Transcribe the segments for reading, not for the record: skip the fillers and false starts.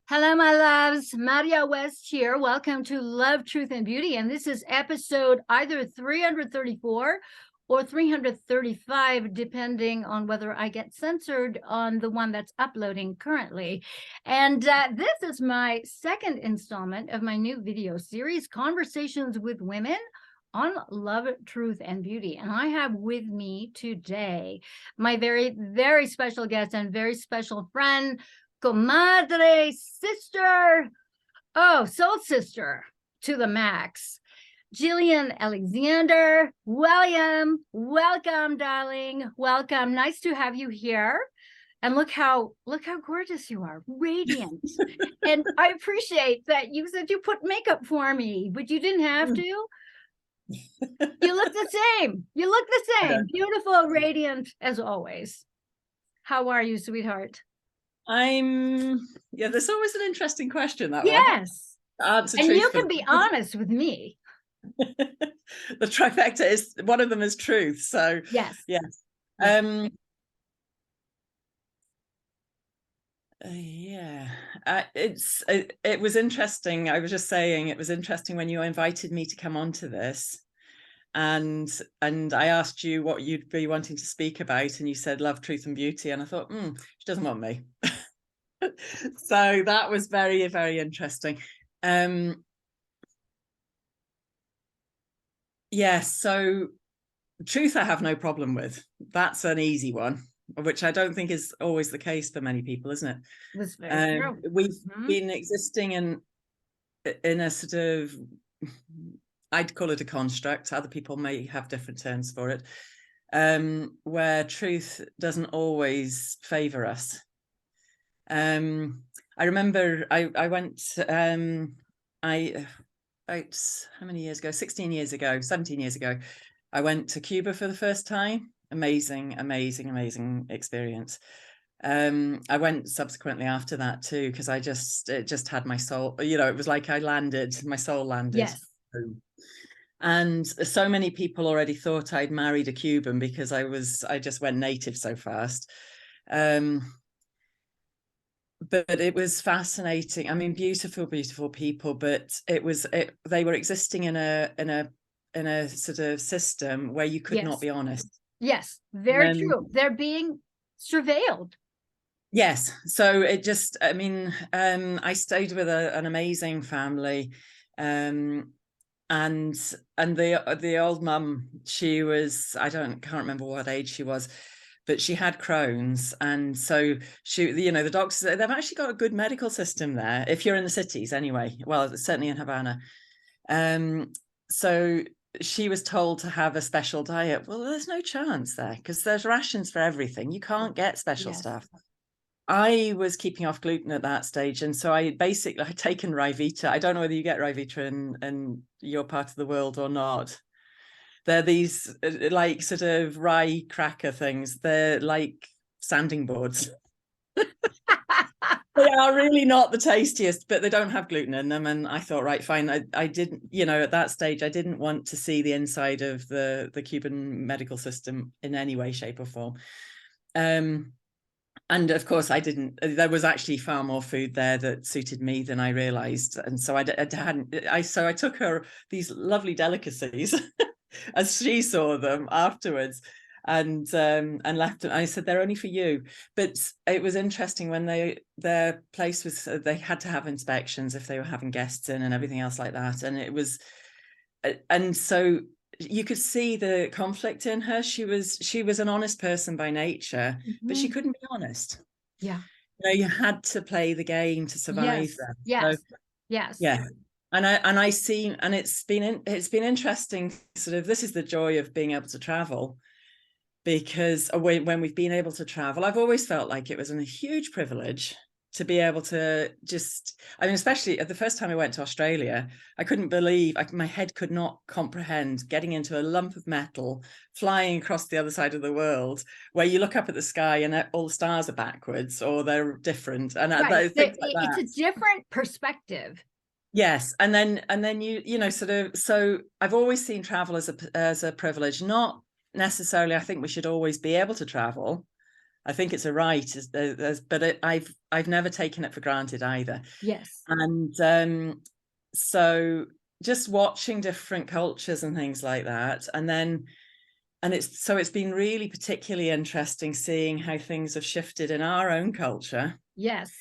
Hello, my loves. Maria West here. Welcome to Love, Truth, and Beauty. And this is episode either 334 or 335, depending on whether I get censored on the one that's uploading currently. And this is my second installment of my new video series, Conversations with Women on Love, Truth, and Beauty. And I have with me today my very, very special guest and very special friend, comadre, sister, soul sister to the max, Gillian Alexander. William, welcome, darling. Welcome. Nice to have you here. And look how gorgeous you are, radiant. And I appreciate that you said you put makeup for me, but you didn't have to. You look the same. You look the same. Yeah. Beautiful, radiant as always. How are you, sweetheart? There's always an interesting question, that yes one. Answer and you can be honest with me. The trifecta is one of them is truth, so yes. It was interesting. I was just saying, it was interesting when you invited me to come onto this, and I asked you what you'd be wanting to speak about, and you said love, truth, and beauty, and I thought, she doesn't want me. So that was very, very interesting. So truth I have no problem with. That's an easy one, which I don't think is always the case for many people, isn't it? That's very true. We've been existing in a sort of, I'd call it a construct. Other people may have different terms for it, where truth doesn't always favor us. I remember I went, about how many years ago? 16 years ago, 17 years ago, I went to Cuba for the first time. Amazing, amazing, amazing experience. I went subsequently after that too, because it just had my soul, it was like my soul landed. Yes. And so many people already thought I'd married a Cuban because I just went native so fast. But it was fascinating. I mean, beautiful, beautiful people, but they were existing in a sort of system where you could not be honest. Yes, very true. They're being surveilled. Yes. So it just, I stayed with an amazing family. And the old mum, she was, can't remember what age she was, but she had Crohn's, and so the doctors, they've actually got a good medical system there if you're in the cities anyway. Well, certainly in Havana. So she was told to have a special diet. Well, there's no chance there because there's rations for everything. You can't get special stuff. I was keeping off gluten at that stage, and so I had taken Ryvita. I don't know whether you get Ryvita in your part of the world or not. They're these like sort of rye cracker things. They're like sanding boards. They are really not the tastiest, but they don't have gluten in them. And I thought, right, fine. I didn't, at that stage, I didn't want to see the inside of the Cuban medical system in any way, shape, or form. And of course, I didn't. There was actually far more food there that suited me than I realized. And so I took her these lovely delicacies as she saw them afterwards, and left them. I said, they're only for you. But it was interesting when their place was, they had to have inspections if they were having guests in and everything else like that. And it was, and so you could see the conflict in her. She was an honest person by nature, but she couldn't be honest. Yeah. You had to play the game to survive. Yes. Yes. Yeah. And I see, and it's been interesting. Sort of, this is the joy of being able to travel, because when we've been able to travel, I've always felt like it was a huge privilege to be able to especially at the first time I went to Australia, I couldn't believe, my head could not comprehend getting into a lump of metal, flying across the other side of the world, where you look up at the sky and all the stars are backwards or they're different. And it's a different perspective. Yes. And then you sort of, so I've always seen travel as a privilege, not necessarily, I think we should always be able to travel, I think it's a right, but I've never taken it for granted either. Yes. And so just watching different cultures and things like that, and it's been really particularly interesting seeing how things have shifted in our own culture. Yes.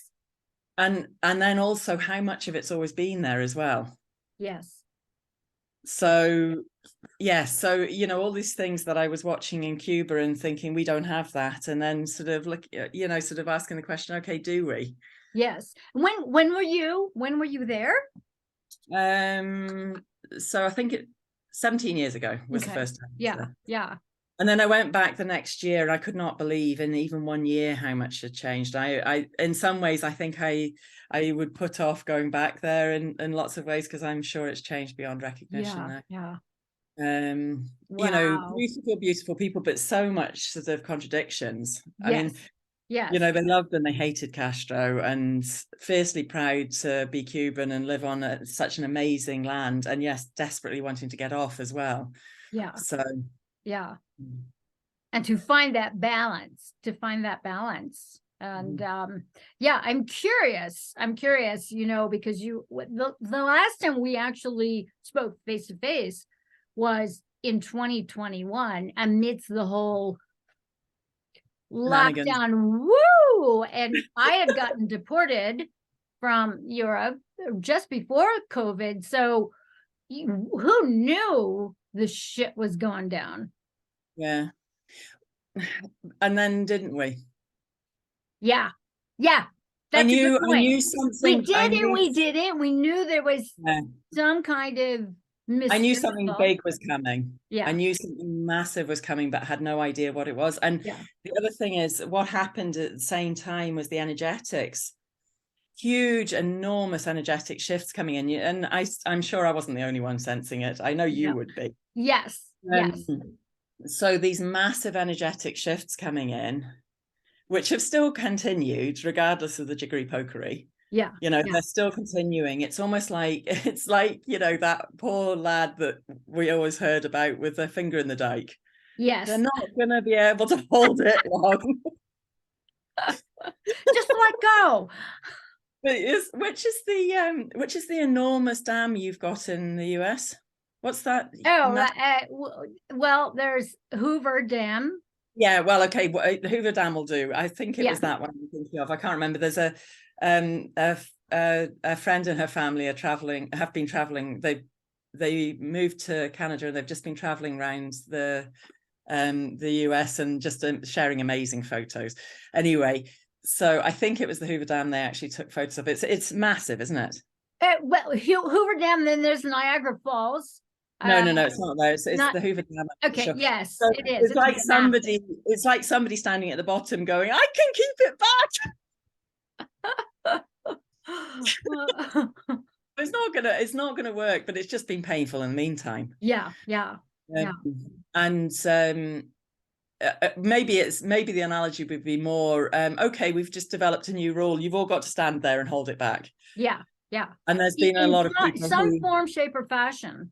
And then also how much of it's always been there as well. Yes. So yes, so all these things that I was watching in Cuba and thinking we don't have that, and then sort of sort of asking the question, okay, do we? Yes. When were you there? So I think 17 years ago was the first time. Yeah. So. Yeah. And then I went back the next year, and I could not believe in even 1 year how much had changed. I in some ways, I think I would put off going back there in lots of ways, because I'm sure it's changed beyond recognition now. Yeah. Wow. Beautiful people, but so much sort of contradictions. Yes. I mean, yes. They loved and they hated Castro, and fiercely proud to be Cuban and live on such an amazing land, and yes, desperately wanting to get off as well. Yeah. So yeah. And to find that balance, and yeah, I'm curious, because the last time we actually spoke face to face was in 2021 amidst the whole lockdown. Woo! And I had gotten deported from Europe just before COVID. So who knew the shit was going down? Yeah. And then didn't we? Yeah. That's I knew something. We did and we didn't. We knew there was some kind of I knew something big was coming. Yeah. I knew something massive was coming, but had no idea what it was. And the other thing is, what happened at the same time was the energetics. Huge, enormous energetic shifts coming in. And I'm sure I wasn't the only one sensing it. I know you would be. Yes. Yes. So these massive energetic shifts coming in, which have still continued regardless of the jiggery pokery. Yeah. They're still continuing. It's almost like, that poor lad that we always heard about with their finger in the dike. Yes. They're not going to be able to hold it long. Just let go. Which is the enormous dam you've got in the US? What's that? Well, there's Hoover Dam. Yeah, well, okay, Hoover Dam will do. I think it was that one I'm thinking of. I can't remember. There's a friend and her family have been traveling. They moved to Canada, and they've just been traveling around the US and just sharing amazing photos. Anyway, so I think it was the Hoover Dam they actually took photos of. It's massive, isn't it? Well, Hoover Dam, then there's Niagara Falls. No, it's not there. It's the Hoover Dam. Okay, sure. Yes, so it is. It's like somebody standing at the bottom going, I can keep it back. It's not gonna work, but it's just been painful in the meantime. Yeah. And maybe the analogy would be more, okay, we've just developed a new rule. You've all got to stand there and hold it back. Yeah. And there's been a lot of people some form, shape, or fashion.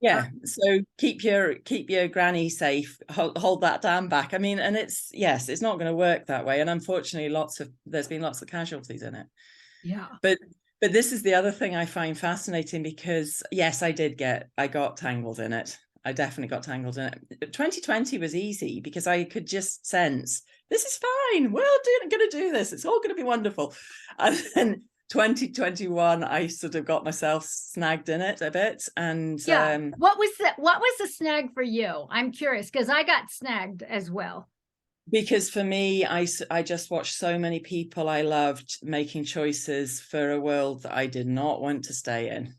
Yeah, so keep your granny safe, hold that dam back. I mean, and it's not going to work that way. And unfortunately, there's been lots of casualties in it. Yeah. But this is the other thing I find fascinating, because yes, I got tangled in it. I definitely got tangled in it. 2020 was easy because I could just sense this is fine. We're going to do this. It's all going to be wonderful. And then 2021, I sort of got myself snagged in it a bit. And what was the snag for you? I'm curious, because I got snagged as well. Because for me, I just watched so many people I loved making choices for a world that I did not want to stay in.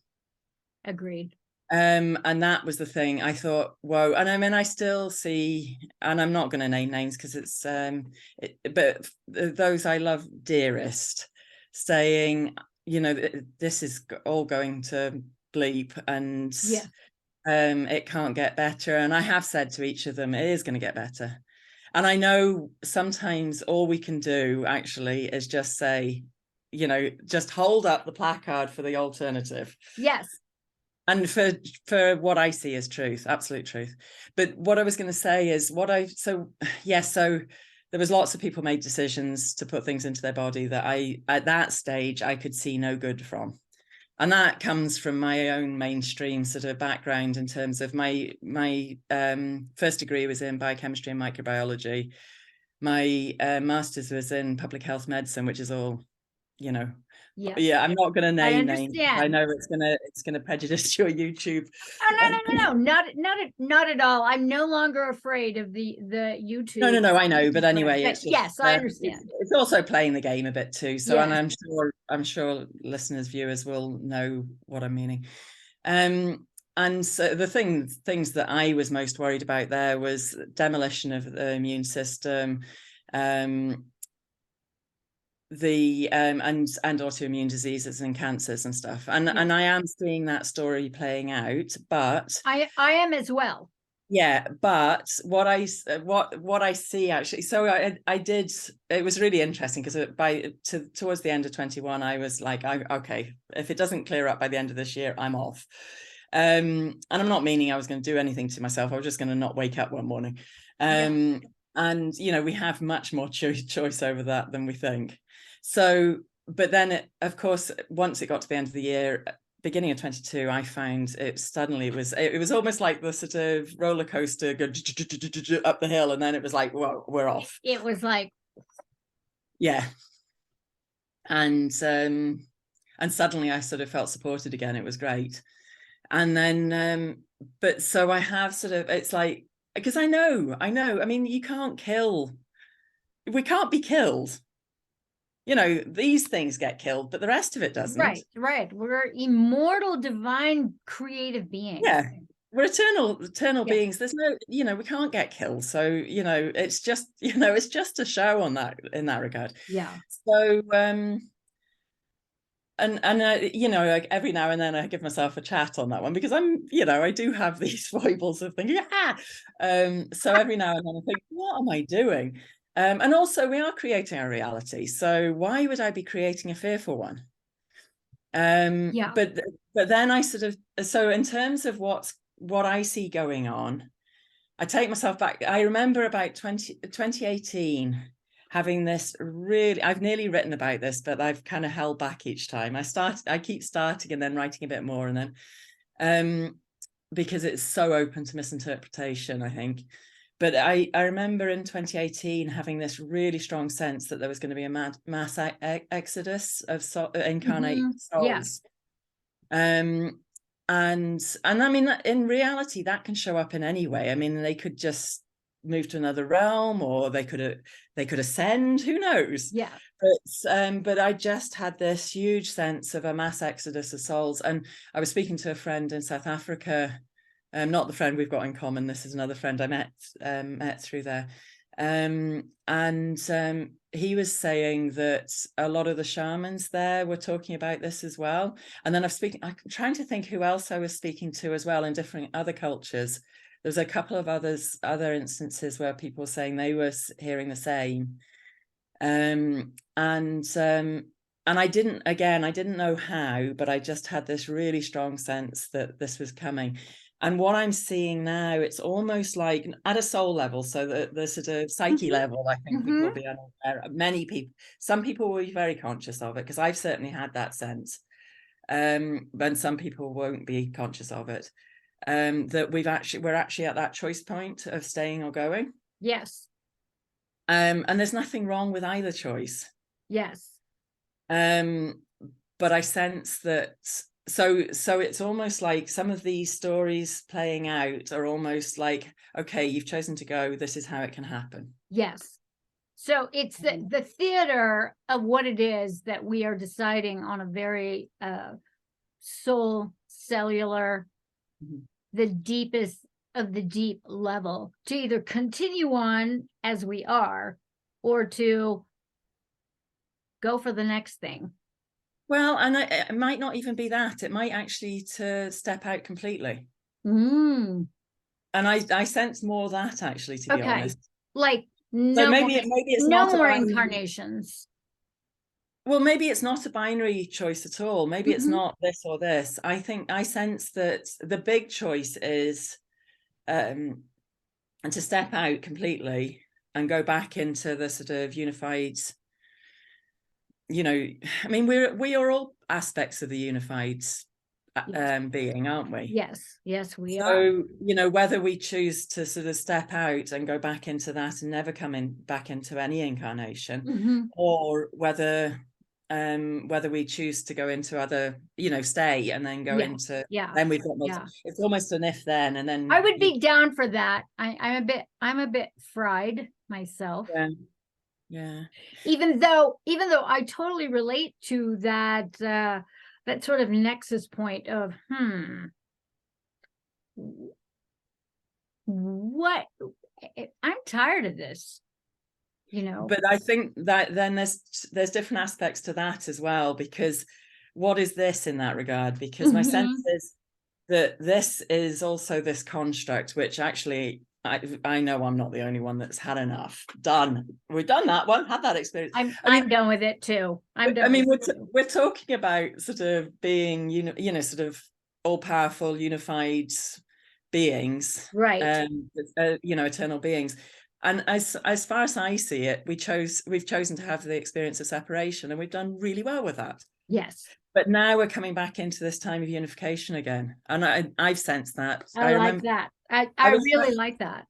Agreed. And that was the thing. I thought, whoa. And I mean, I still see, and I'm not going to name names because it's but those I love dearest saying, this is all going to bleep, and it can't get better. And I have said to each of them, it is going to get better. And I know sometimes all we can do actually is just say, just hold up the placard for the alternative. Yes. And for what I see as truth, absolute truth. But what I was going to say is so the there was lots of people made decisions to put things into their body that at that stage, I could see no good from. And that comes from my own mainstream sort of background in terms of my first degree was in biochemistry and microbiology. My master's was in public health medicine, which is all, you know, Yes. yeah, I'm not going to name names. I understand. know it's gonna prejudice your YouTube. Oh, no, not at all. I'm no longer afraid of the YouTube. No, I know, but anyway, But it's just, yes, I understand. It's also playing the game a bit too. So, and Yes. I'm sure listeners, viewers will know what I'm meaning. And so the things that I was most worried about there was demolition of the immune system, the and autoimmune diseases and cancers and stuff. And Yeah. and I am seeing that story playing out, but I am as well. yeah, but what I see actually, so I did, it was really interesting because towards the end of 21 I was like, okay, if it doesn't clear up by the end of this year, I'm off. And I'm not meaning I was going to do anything to myself. I was just going to not wake up one morning. And you know, we have much more choice over that than we think. So, but then of course, once it got to the end of the year, beginning of 22, I found it suddenly it was almost like the sort of roller coaster go up the hill, and then it was like, whoa, we're off. It was like, yeah. And suddenly I sort of felt supported again. It was great. And then but so I have sort of, it's like, because I know, I mean, we can't be killed. You know, these things get killed, but the rest of it doesn't. Right. We're immortal, divine, creative beings. Yeah, we're eternal beings. There's no, you know, we can't get killed. So, you know, it's just, you know, it's just a show on that, in that regard. Yeah. So, you know, like every now and then I give myself a chat on that one, because I'm, you know, I do have these foibles of thinking, so every now and then I think, what am I doing? And also we are creating a reality. So why would I be creating a fearful one? But then I sort of, so in terms of what I see going on, I take myself back. I remember about 2018 having this really, I've nearly written about this, but I've kind of held back each time. I keep starting and then writing a bit more, and then because it's so open to misinterpretation, I think. But I remember in 2018 having this really strong sense that there was going to be a mass exodus of incarnate souls. And I mean, I mean, that can show up in any way. I mean, they could just move to another realm, or they could ascend, who knows. Yeah. But I just had this huge sense of a mass exodus of souls. And I was speaking to a friend in South Africa, not the friend we've got in common, this is another friend I met through there, and he was saying that a lot of the shamans there were talking about this as well. And then I'm trying to think who else I was speaking to as well in different other cultures. There's a couple of other instances where people were saying they were hearing the same. And I didn't know how, but I just had this really strong sense that this was coming. And what I'm seeing now, it's almost like at a soul level, so the sort of psyche level, I think people will be unaware. Some people will be very conscious of it, because I've certainly had that sense. But some people won't be conscious of it. That we're actually at that choice point of staying or going. Yes. And there's nothing wrong with either choice. Yes. But I sense that, so it's almost like some of these stories playing out are almost like, okay, you've chosen to go, this is how it can happen. Yes. So it's the theater of what it is that we are deciding on a very soul cellular, the deepest of the deep level, to either continue on as we are, or to go for the next thing. Well, and it might not even be that. It might actually to step out completely. And I sense more that, actually, to be honest. Like, so maybe it's no not more incarnations. Well, maybe it's not a binary choice at all. Maybe it's not this or this. I sense that the big choice is to step out completely and go back into the sort of unified, I mean, we are all aspects of the unified being, aren't we? Yes, we are. So, whether we choose to sort of step out and go back into that and never come back into any incarnation, or whether we choose to go into other, stay and then go into, then we've got it's almost an if then, and then I would be down for that. I'm a bit fried myself. Yeah. Even though I totally relate to that that sort of nexus point of what I'm tired of this, But I think that then there's different aspects to that as well, because what is this in that regard? Because my sense is that this is also this construct, which actually I know I'm not the only one that's had enough. We've done that one, had that experience. I'm done with it too. We're talking about sort of being, sort of all powerful, unified beings, right? Eternal beings. And as far as I see it, we've chosen to have the experience of separation, and we've done really well with that. Yes. But now we're coming back into this time of unification again. And I've sensed that. I like that. I really like that.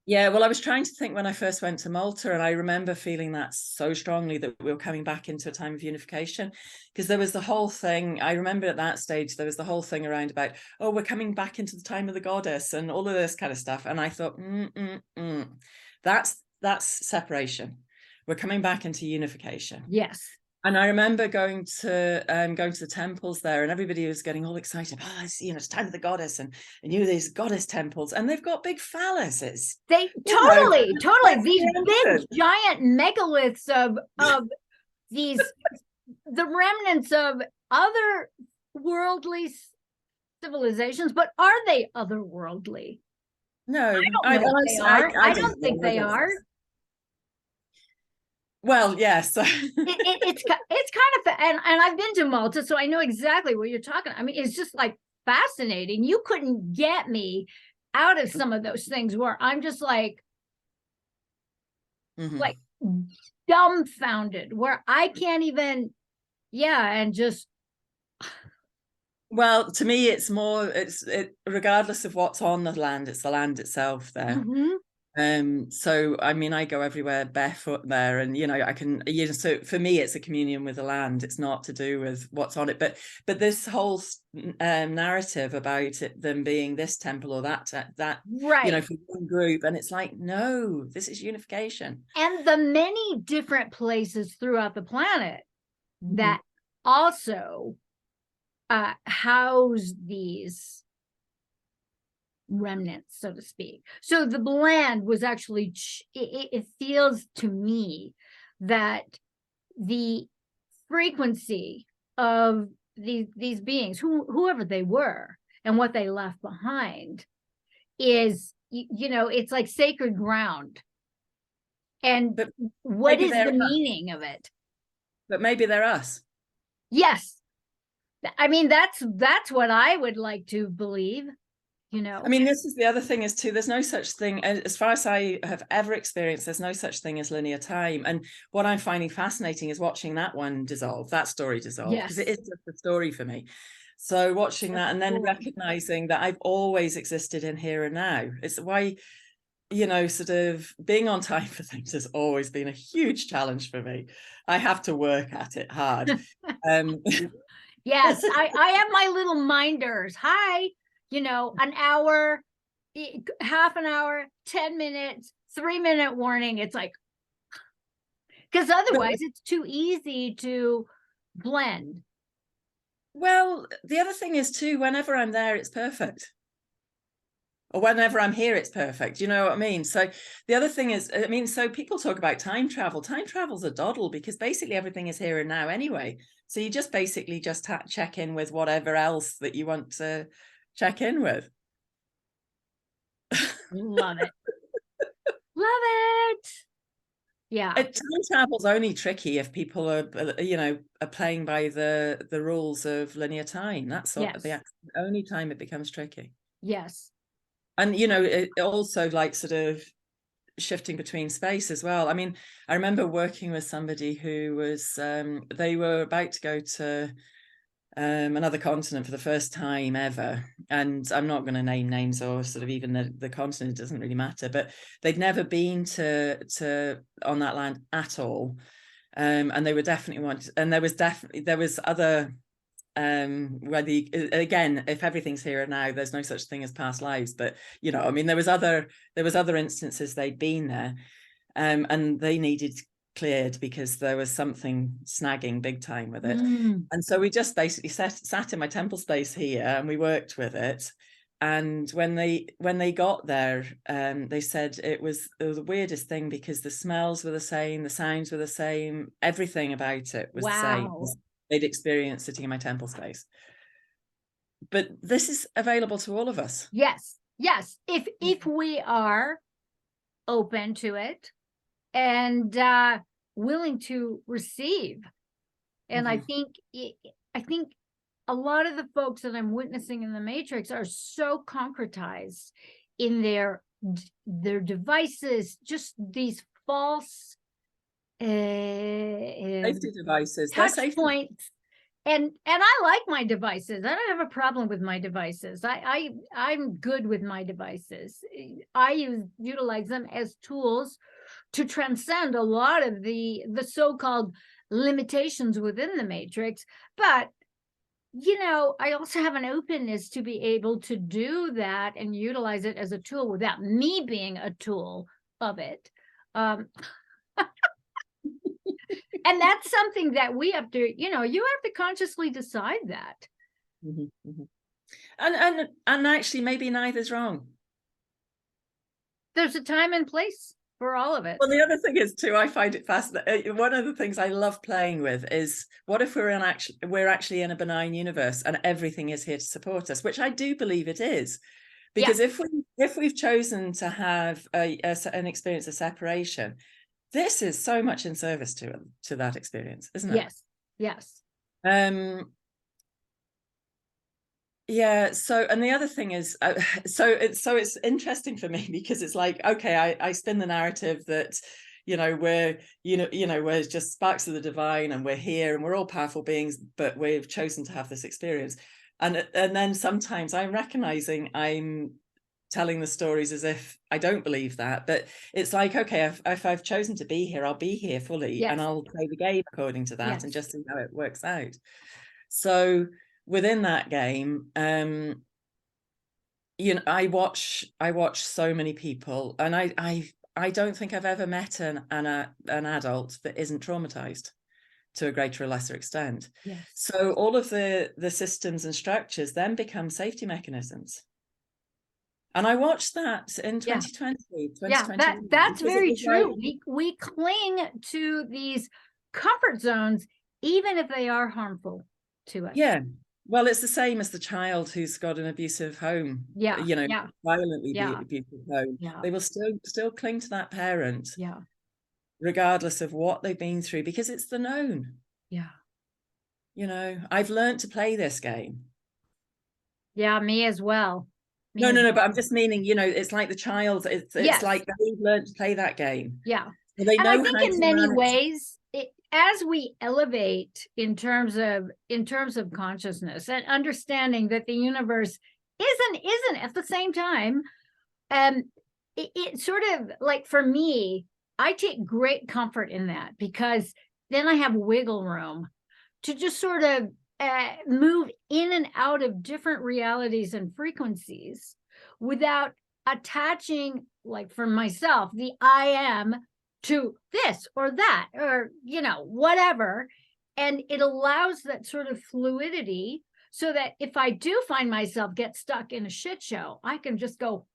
Yeah, well, I was trying to think when I first went to Malta, and I remember feeling that so strongly that we were coming back into a time of unification, because there was the whole thing. I remember at that stage, there was the whole thing around about, oh, we're coming back into the time of the goddess and all of this kind of stuff. And I thought, that's separation. We're coming back into unification. Yes. And I remember going to the temples there, and everybody was getting all excited. Oh, it's time of the goddess, and these goddess temples, and they've got big phalluses. They totally these big giant megaliths of these the remnants of other worldly civilizations. But are they otherworldly? No, I don't think they are. Well, yes. It's kind of, and I've been to Malta, so I know exactly what you're talking. I mean, it's just like fascinating. You couldn't get me out of some of those things where I'm just like dumbfounded, where I can't even, and just. Well, to me, it's more, regardless of what's on the land, it's the land itself there. So I mean, I go everywhere barefoot there, and I can, so for me it's a communion with the land. It's not to do with what's on it, but this whole narrative about it, them being this temple or that right, for one group, and it's like, no, this is unification. And the many different places throughout the planet that also house these remnants, so to speak. So the land was actually, it feels to me that the frequency of these beings, whoever they were and what they left behind, is, it's like sacred ground. And what is the meaning of it? But maybe they're us. Yes. I mean, that's what I would like to believe. I mean, this is the other thing is too, there's no such thing, as far as I have ever experienced, there's no such thing as linear time. And what I'm finding fascinating is watching that story dissolve, because it is just a story for me. So watching that and then recognizing that I've always existed in here and now. It's why, sort of being on time for things has always been a huge challenge for me. I have to work at it hard. Yes, I have my little minders. Hi. An hour, half an hour, 10 minutes, 3-minute warning. It's like, because otherwise it's too easy to blend. Well, the other thing is too, whenever I'm there, it's perfect. Or whenever I'm here, it's perfect. You know what I mean? So the other thing is, I mean, so people talk about time travel. Time travel's a doddle, because basically everything is here and now anyway. So you just basically just check in with whatever else that you want to check in with. Love it. Love it. Yeah. Time travel's only tricky if people are, are playing by the rules of linear time. That's the only time it becomes tricky. Yes. And, it also, like, sort of, shifting between space as well. I mean, I remember working with somebody who was they were about to go to another continent for the first time ever, and I'm not going to name names or sort of even the continent, it doesn't really matter, but they'd never been to on that land at all, and they were definitely wanted, and there was other whether again, if everything's here and now, there's no such thing as past lives, but you know, I mean, there was other instances they'd been there, and they needed cleared because there was something snagging big time with it. And so we just basically sat in my temple space here and we worked with it. And when they got there, they said it was the weirdest thing, because the smells were the same, the sounds were the same, everything about it was the same as they'd experienced sitting in my temple space. But this is available to all of us. Yes, if we are open to it and willing to receive. And I think a lot of the folks that I'm witnessing in the Matrix are so concretized in their devices, just these false safety devices, touch points. And I like my devices. I don't have a problem with my devices. I'm good with my devices. I utilize them as tools to transcend a lot of the so-called limitations within the Matrix. But, you know, I also have an openness to be able to do that and utilize it as a tool without me being a tool of it. And that's something that we have to, you know, you have to consciously decide that. And actually, maybe neither's wrong. There's a time and place for all of it. Well, the other thing is too, I find it fascinating. One of the things I love playing with is, what if we're actually in a benign universe and everything is here to support us, which I do believe it is. Because if we've chosen to have an experience of separation, this is so much in service to that experience, isn't it? Yes. Yeah. So, and the other thing is, so it's interesting for me, because it's like, okay, I spin the narrative that, you know, we're just sparks of the divine, and we're here and we're all powerful beings, but we've chosen to have this experience. And then sometimes I'm recognizing I'm telling the stories as if I don't believe that, but it's like, okay, if I've chosen to be here, I'll be here fully, and I'll play the game according to that, and just see how it works out. So within that game, you know, I watch so many people, and I don't think I've ever met an adult that isn't traumatized to a greater or lesser extent. So all of the systems and structures then become safety mechanisms. And I watched that in 2020. That's very true. We cling to these comfort zones, even if they are harmful to us. Yeah. Well, it's the same as the child who's got an abusive home. You know, violently abusive home. They will still cling to that parent. Regardless of what they've been through, because it's the known. You know, I've learned to play this game. Me as well. No, but I'm just meaning, you know, it's like the child, it's like they've learned to play that game. So they know, and I think in many ways, as we elevate in terms of consciousness and understanding that the universe isn't at the same time, it sort of, like, for me, I take great comfort in that, because then I have wiggle room to just sort of move in and out of different realities and frequencies without attaching, like for myself, the I am to this or that, or, you know, whatever. And it allows that sort of fluidity, so that if I do find myself get stuck in a shit show, I can just go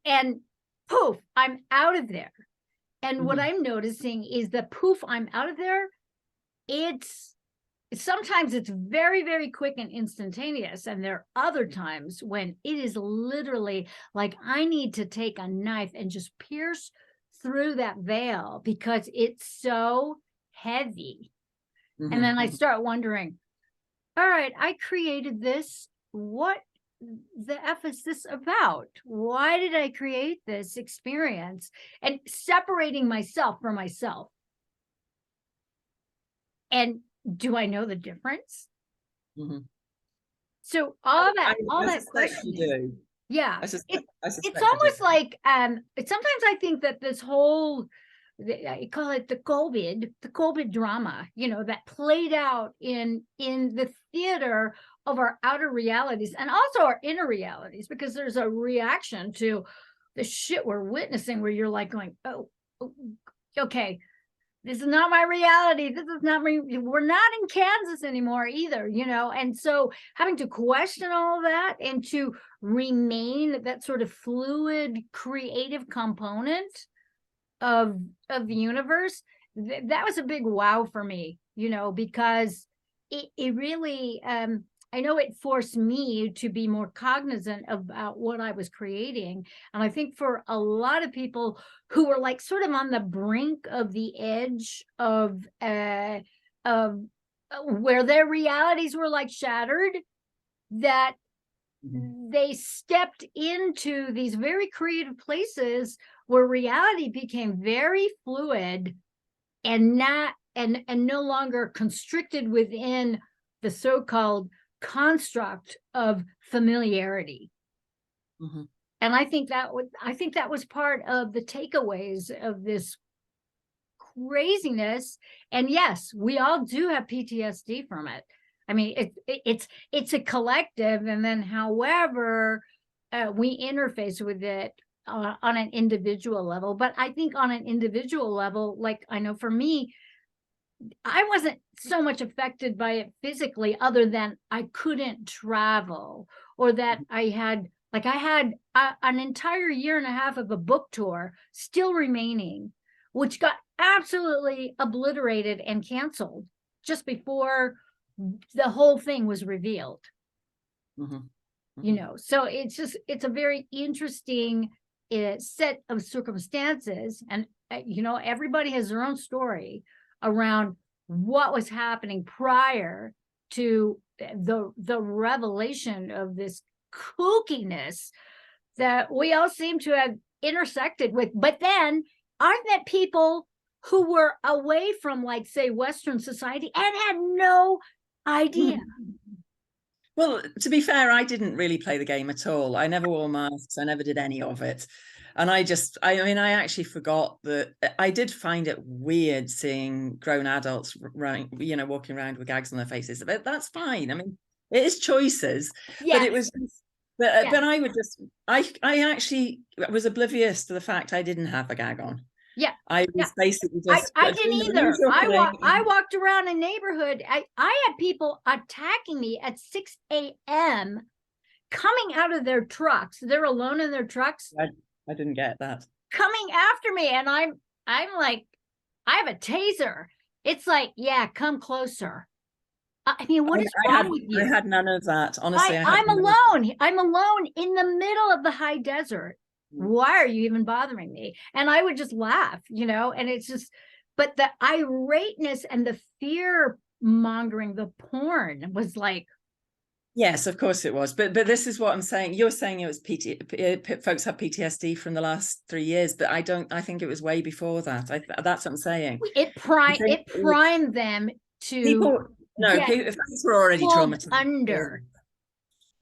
and poof, I'm out of there. And what I'm noticing is the poof, I'm out of there. Sometimes it's very, very quick and instantaneous. And there are other times when it is literally like I need to take a knife and just pierce through that veil, because it's so heavy. And then I start wondering, all right, I created this. What the F is this about? Why did I create this experience? And separating myself from myself. And do I know the difference? Mm-hmm. So all that suspect questioning, you do. yeah, I suspect it's almost like sometimes I think that this whole, I call it the COVID drama, you know, that played out in the theater of our outer realities and also our inner realities, because there's a reaction to the shit we're witnessing where you're like going, oh okay, this is not my reality. This is not me. We're not in Kansas anymore either, you know? And so having to question all of that and to remain that sort of fluid, creative component of the universe, that was a big wow for me, you know, because it really, I know it forced me to be more cognizant about what I was creating. And I think for a lot of people who were like sort of on the brink of the edge of where their realities were like shattered, that they stepped into these very creative places where reality became very fluid and not and no longer constricted within the so-called construct of familiarity. Mm-hmm. And I think that was part of the takeaways of this craziness. And yes, we all do have PTSD from it. I mean, it's a collective, and then however we interface with it on an individual level. But I think on an individual level, like I know for me, I wasn't so much affected by it physically, other than I couldn't travel, or that I had an entire year and a half of a book tour still remaining, which got absolutely obliterated and canceled just before the whole thing was revealed. Mm-hmm. Mm-hmm. You know, so it's a very interesting set of circumstances, and you know, everybody has their own story around what was happening prior to the revelation of this kookiness that we all seem to have intersected with. But then aren't that people who were away from, like, say, Western society and had no idea? Well, to be fair, I didn't really play the game at all. I never wore masks. I never did any of it. And I mean, I actually forgot that. I did find it weird seeing grown adults, you know, walking around with gags on their faces. But that's fine. I mean, it is choices. Yes. But it was, but I would just, I actually was oblivious to the fact I didn't have a gag on. Yeah, I was basically just. I didn't either. I walked around a neighborhood. I had people attacking me at 6 a.m. coming out of their trucks. They're alone in their trucks. I didn't get that. Coming after me, and I'm like, I have a taser. It's like, yeah, come closer. I mean, what is wrong with you? I had none of that. Honestly, I'm alone. I'm alone in the middle of the high desert. Why are you even bothering me? And I would just laugh, you know, and it's just, but the irateness and the fear mongering, the porn was like. Yes, of course it was. But this is what I'm saying. You're saying it was folks have PTSD from the last 3 years, but I think it was way before that. That's what I'm saying. It primed them to people were already traumatized under.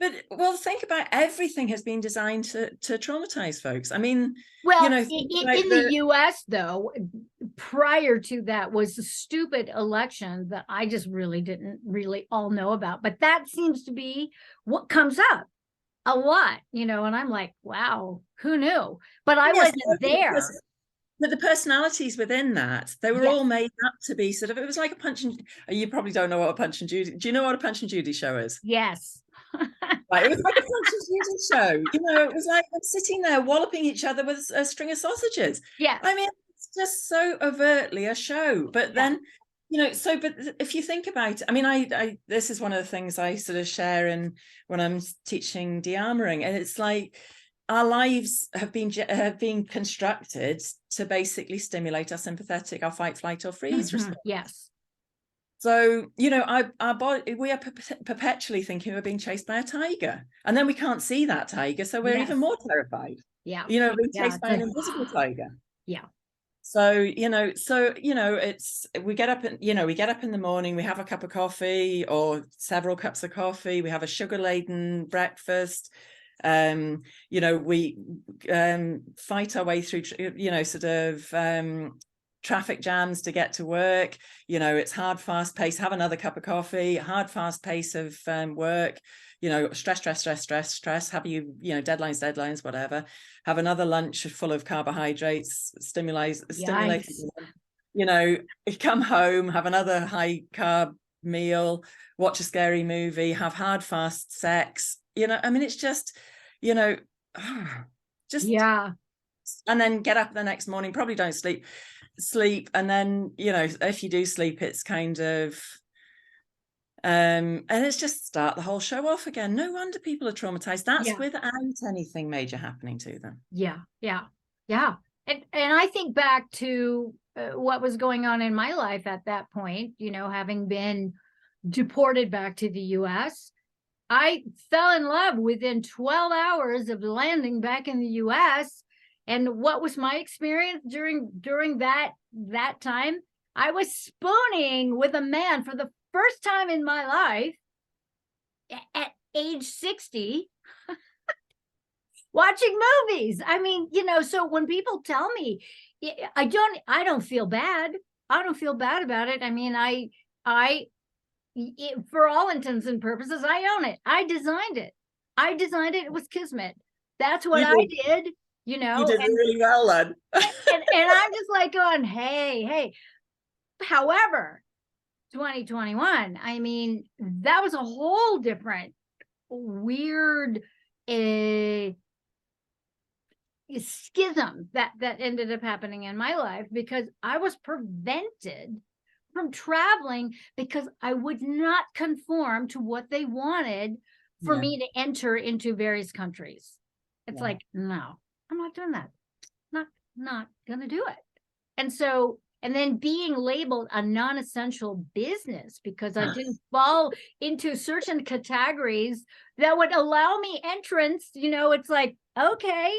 But well, think about, everything has been designed to traumatize folks. I mean, well, you know, in the US, though, prior to that was the stupid election that I just didn't all know about. But that seems to be what comes up a lot, you know, and I'm like, wow, who knew? But I wasn't there. But the personalities within that, they were all made up to be sort of, it was like a Punch and, you probably don't know what a Punch and Judy, do you know what a Punch and Judy show is? Yes. Right, it was like a Punch and Judy show, you know, it was like them sitting there walloping each other with a string of sausages. Yeah. I mean, it's just so overtly a show. But then, you know, so, but if you think about it, I mean, I this is one of the things I sort of share when I'm teaching de-armoring, and it's like, our lives have been constructed to basically stimulate our sympathetic, our fight, flight, or freeze response. Yes. So, you know, our body, we are perpetually thinking we're being chased by a tiger, and then we can't see that tiger, so we're even more terrified. Yeah. You know, being Yeah. chased by an invisible tiger. Yeah. So, you know, it's, we get up in the morning, we have a cup of coffee or several cups of coffee, we have a sugar-laden breakfast. You know, we fight our way through, you know, sort of traffic jams to get to work. You know, it's hard, fast pace, have another cup of coffee, hard, fast pace of work. You know, stress, have you know, deadlines, whatever. Have another lunch full of carbohydrates, stimulating, you know, come home, have another high carb meal, watch a scary movie, have hard, fast sex. You know, I mean, it's just, you know, just, yeah. And then get up the next morning, probably don't sleep. And then, you know, if you do sleep, it's kind of, and it's just start the whole show off again. No wonder people are traumatized. That's without anything major happening to them. Yeah. And I think back to what was going on in my life at that point, you know, having been deported back to the US. I fell in love within 12 hours of landing back in the US. And what was my experience during that time? I was spooning with a man for the first time in my life at age 60, watching movies. I mean, you know, so when people tell me, I don't feel bad. I don't feel bad about it. I mean, for all intents and purposes, I own it. I designed it. It was kismet. That's what I did, you know. You did really well then. and I'm just like going, hey. However, 2021, I mean, that was a whole different weird schism that ended up happening in my life, because I was prevented from traveling because I would not conform to what they wanted for me to enter into various countries. It's like, no, I'm not doing that. Not gonna do it. And so, and then being labeled a non-essential business because I didn't fall into certain categories that would allow me entrance, you know, it's like, okay.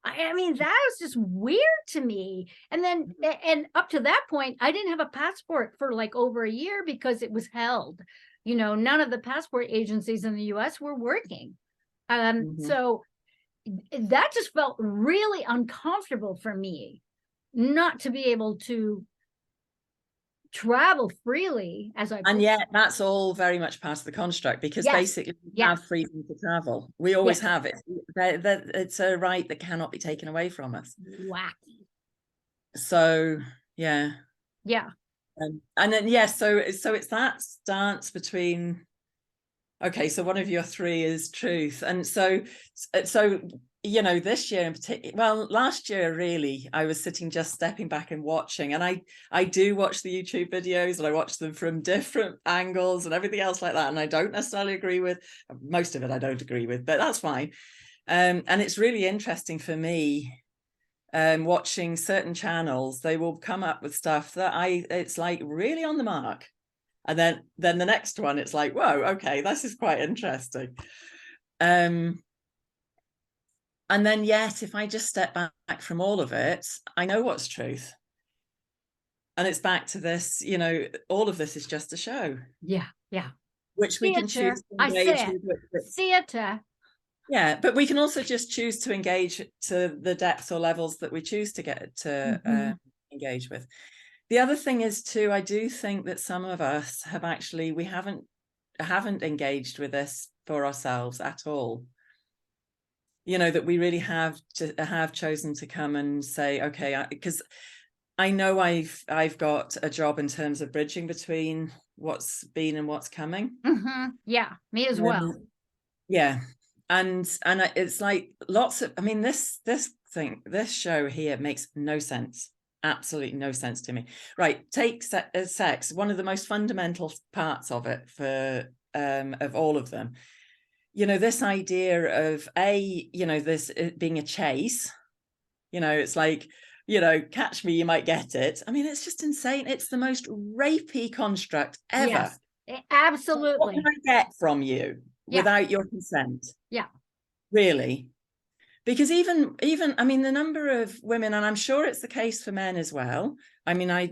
I mean, that was just weird to me. And then, and up to that point, I didn't have a passport for like over a year because it was held. You know, none of the passport agencies in the US were working. So that just felt really uncomfortable for me, not to be able to travel freely as I. And yet that's all very much part of the construct, because basically we have freedom to travel. We always have it. It's a right that cannot be taken away from us. Wacky. So yeah. And then so it's that stance between, okay, so one of your three is truth. And so you know, this year in particular, well, last year really, I was sitting just stepping back and watching, and I do watch the YouTube videos, and I watch them from different angles and everything else like that, and I don't necessarily agree with most of it. I don't agree with, but that's fine. And it's really interesting for me, watching certain channels. They will come up with stuff that it's like really on the mark, and then the next one, it's like, whoa, okay, this is quite interesting. And then yet, if I just step back from all of it, I know what's truth. And it's back to this, you know, all of this is just a show. Yeah. Which we can choose to engage with. Theater. Yeah, but we can also just choose to engage to the depth or levels that we choose to get to engage with. The other thing is too, I do think that some of us have actually, we haven't engaged with this for ourselves at all. You know, that we really have chosen to come and say, okay, because I know I've got a job in terms of bridging between what's been and what's coming. Yeah, me as well. Yeah. And it's like lots of, I mean, this show here makes no sense. Absolutely no sense to me. Right. Take sex, one of the most fundamental parts of it of all of them. You know, this idea of you know, this being a chase, you know, it's like, catch me, you might get it. I mean, it's just insane. It's the most rapey construct ever. Yes, absolutely. What can I get from you without your consent? Yeah. Really? Because even I mean, the number of women, and I'm sure it's the case for men as well. I mean, I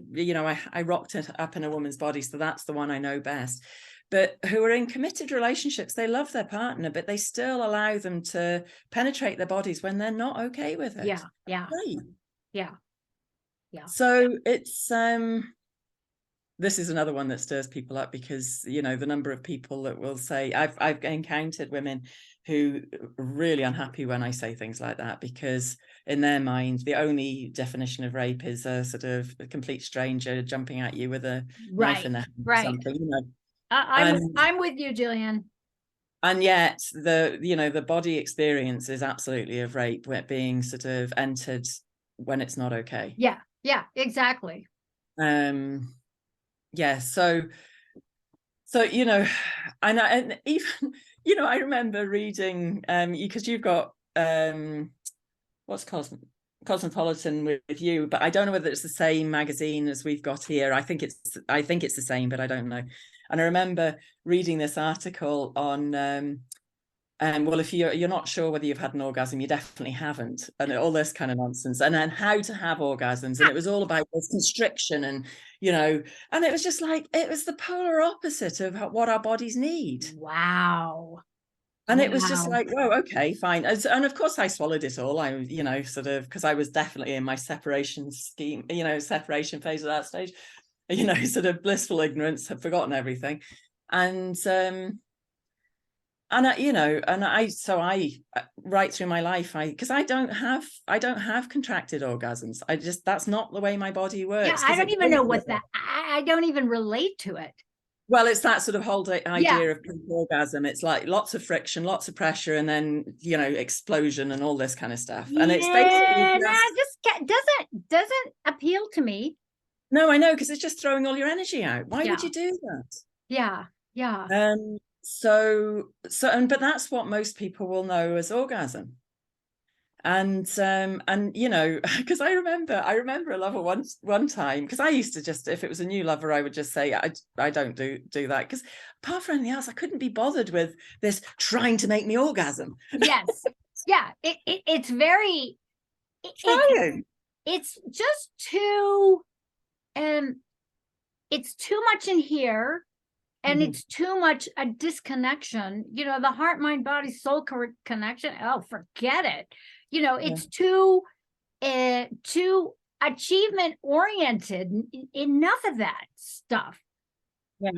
rocked it up in a woman's body, so that's the one I know best. But who are in committed relationships, they love their partner, but they still allow them to penetrate their bodies when they're not okay with it. Yeah. Right. Yeah. Yeah. So it's this is another one that stirs people up, because the number of people that will say, I've encountered women who are really unhappy when I say things like that, because in their mind the only definition of rape is a sort of a complete stranger jumping at you with a knife in their hand or something. I'm with you, Gillian. And yet the body experience is absolutely of rape, where sort of entered when it's not okay. Yeah, exactly. So and even I remember reading because you've got what's Cosmopolitan with you, but I don't know whether it's the same magazine as we've got here. I think it's the same, but I don't know. And I remember reading this article on well, if you're not sure whether you've had an orgasm, you definitely haven't, and all this kind of nonsense, and then how to have orgasms, and it was all about this constriction, and and it was just like, it was the polar opposite of what our bodies need. Wow. And it was just like, oh, okay, fine. And of course I swallowed it all. I sort of, because I was definitely in my separation separation phase at that stage, sort of blissful ignorance, had forgotten everything. And I right through my life, because I don't have contracted orgasms. That's not the way my body works. Yeah, I don't even know what that, I don't even relate to it. Well, it's that sort of whole idea of orgasm. It's like lots of friction, lots of pressure, and then explosion and all this kind of stuff. And it's basically doesn't appeal to me. No, I know, because it's just throwing all your energy out. Why would you do that? Yeah. But that's what most people will know as orgasm. And because I remember a lover one time, because I used to just, if it was a new lover, I would just say, I don't do that, because apart from anything else, I couldn't be bothered with this trying to make me orgasm. Yes. Yeah. It's very it's just too it's too much in here. And it's too much a disconnection, the heart, mind, body, soul connection. Oh, forget it. It's too achievement oriented. Enough of that stuff. Yeah.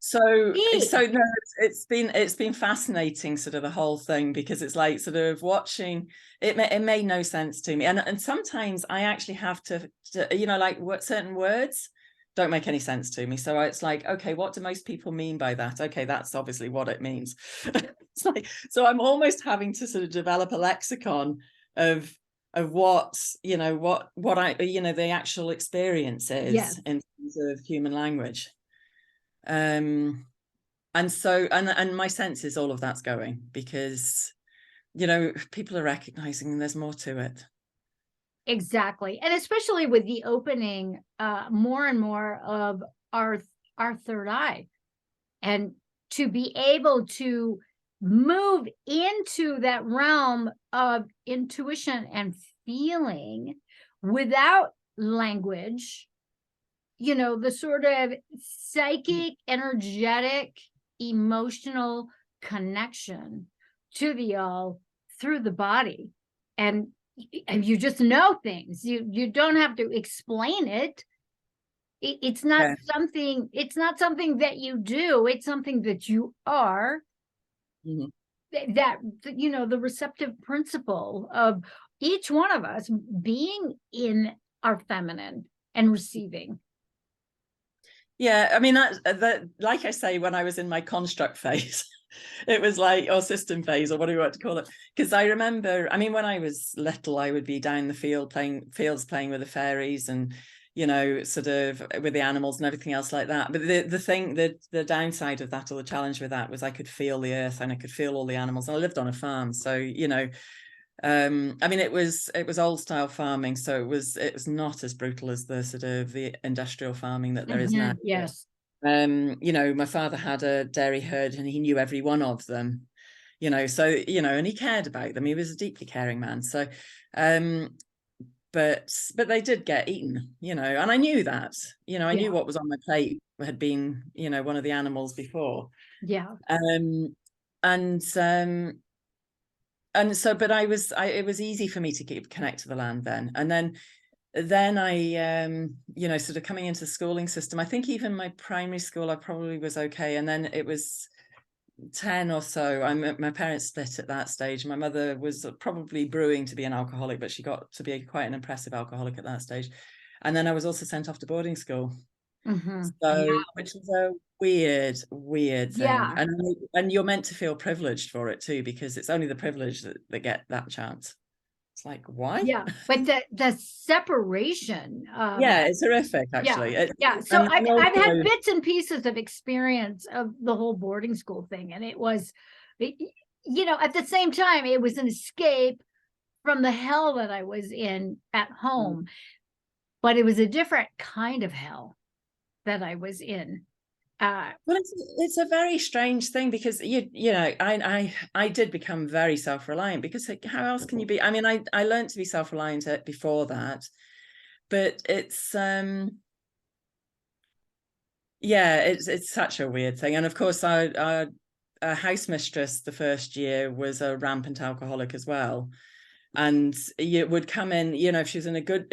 So no, it's been fascinating, sort of the whole thing, because it's like sort of watching it. It made no sense to me, and sometimes I actually have to like what certain words don't make any sense to me. So it's like, okay, what do most people mean by that? Okay, that's obviously what it means. It's like, so I'm almost having to sort of develop a lexicon of what I the actual experience is in terms of human language. And so and my sense is all of that's going, because people are recognizing there's more to it. Exactly. And especially with the opening more and more of our third eye, and to be able to move into that realm of intuition and feeling without language, the sort of psychic, energetic, emotional connection to the all through the body. And you just know things. You don't have to explain it. It's not something that you do. It's something that you are. That the receptive principle of each one of us being in our feminine and receiving. Yeah, I mean, that like I say, when I was in my construct phase, it was like, or system phase, or whatever you want to call it. Because I remember, I mean, when I was little, I would be down the fields playing with the fairies, and sort of with the animals and everything else like that. But the downside of that, or the challenge with that, was I could feel the earth, and I could feel all the animals. And I lived on a farm, so I mean, it was old style farming, so it was not as brutal as the sort of the industrial farming that there is now. Yes. You know, my father had a dairy herd and he knew every one of them, you know, so, you know, and he cared about them. He was a deeply caring man. So, but they did get eaten, you know, and I knew that, you know, I knew what was on my plate had been, you know, one of the animals before. Yeah. And so, but it was easy for me to connect to the land then. And then I, you know, sort of coming into the schooling system, I think even my primary school, I probably was okay. And then it was 10 or so. My parents split at that stage. My mother was probably brewing to be an alcoholic, but she got to be quite an impressive alcoholic at that stage. And then I was also sent off to boarding school. So, which is a weird thing. And you're meant to feel privileged for it too, because it's only the privileged that get that chance. It's like, why? Yeah, but the separation. Yeah, it's horrific, actually. Yeah. So I've had bits and pieces of experience of the whole boarding school thing, and it was, you know, at the same time, it was an escape from the hell that I was in at home, but it was a different kind of hell that I was in. Well, it's a very strange thing, because you know, I did become very self-reliant, because how else can you be? I mean, I learned to be self-reliant before that, but it's yeah, it's such a weird thing. And of course, our house mistress the first year was a rampant alcoholic as well. And you would come in, you know, if she was in good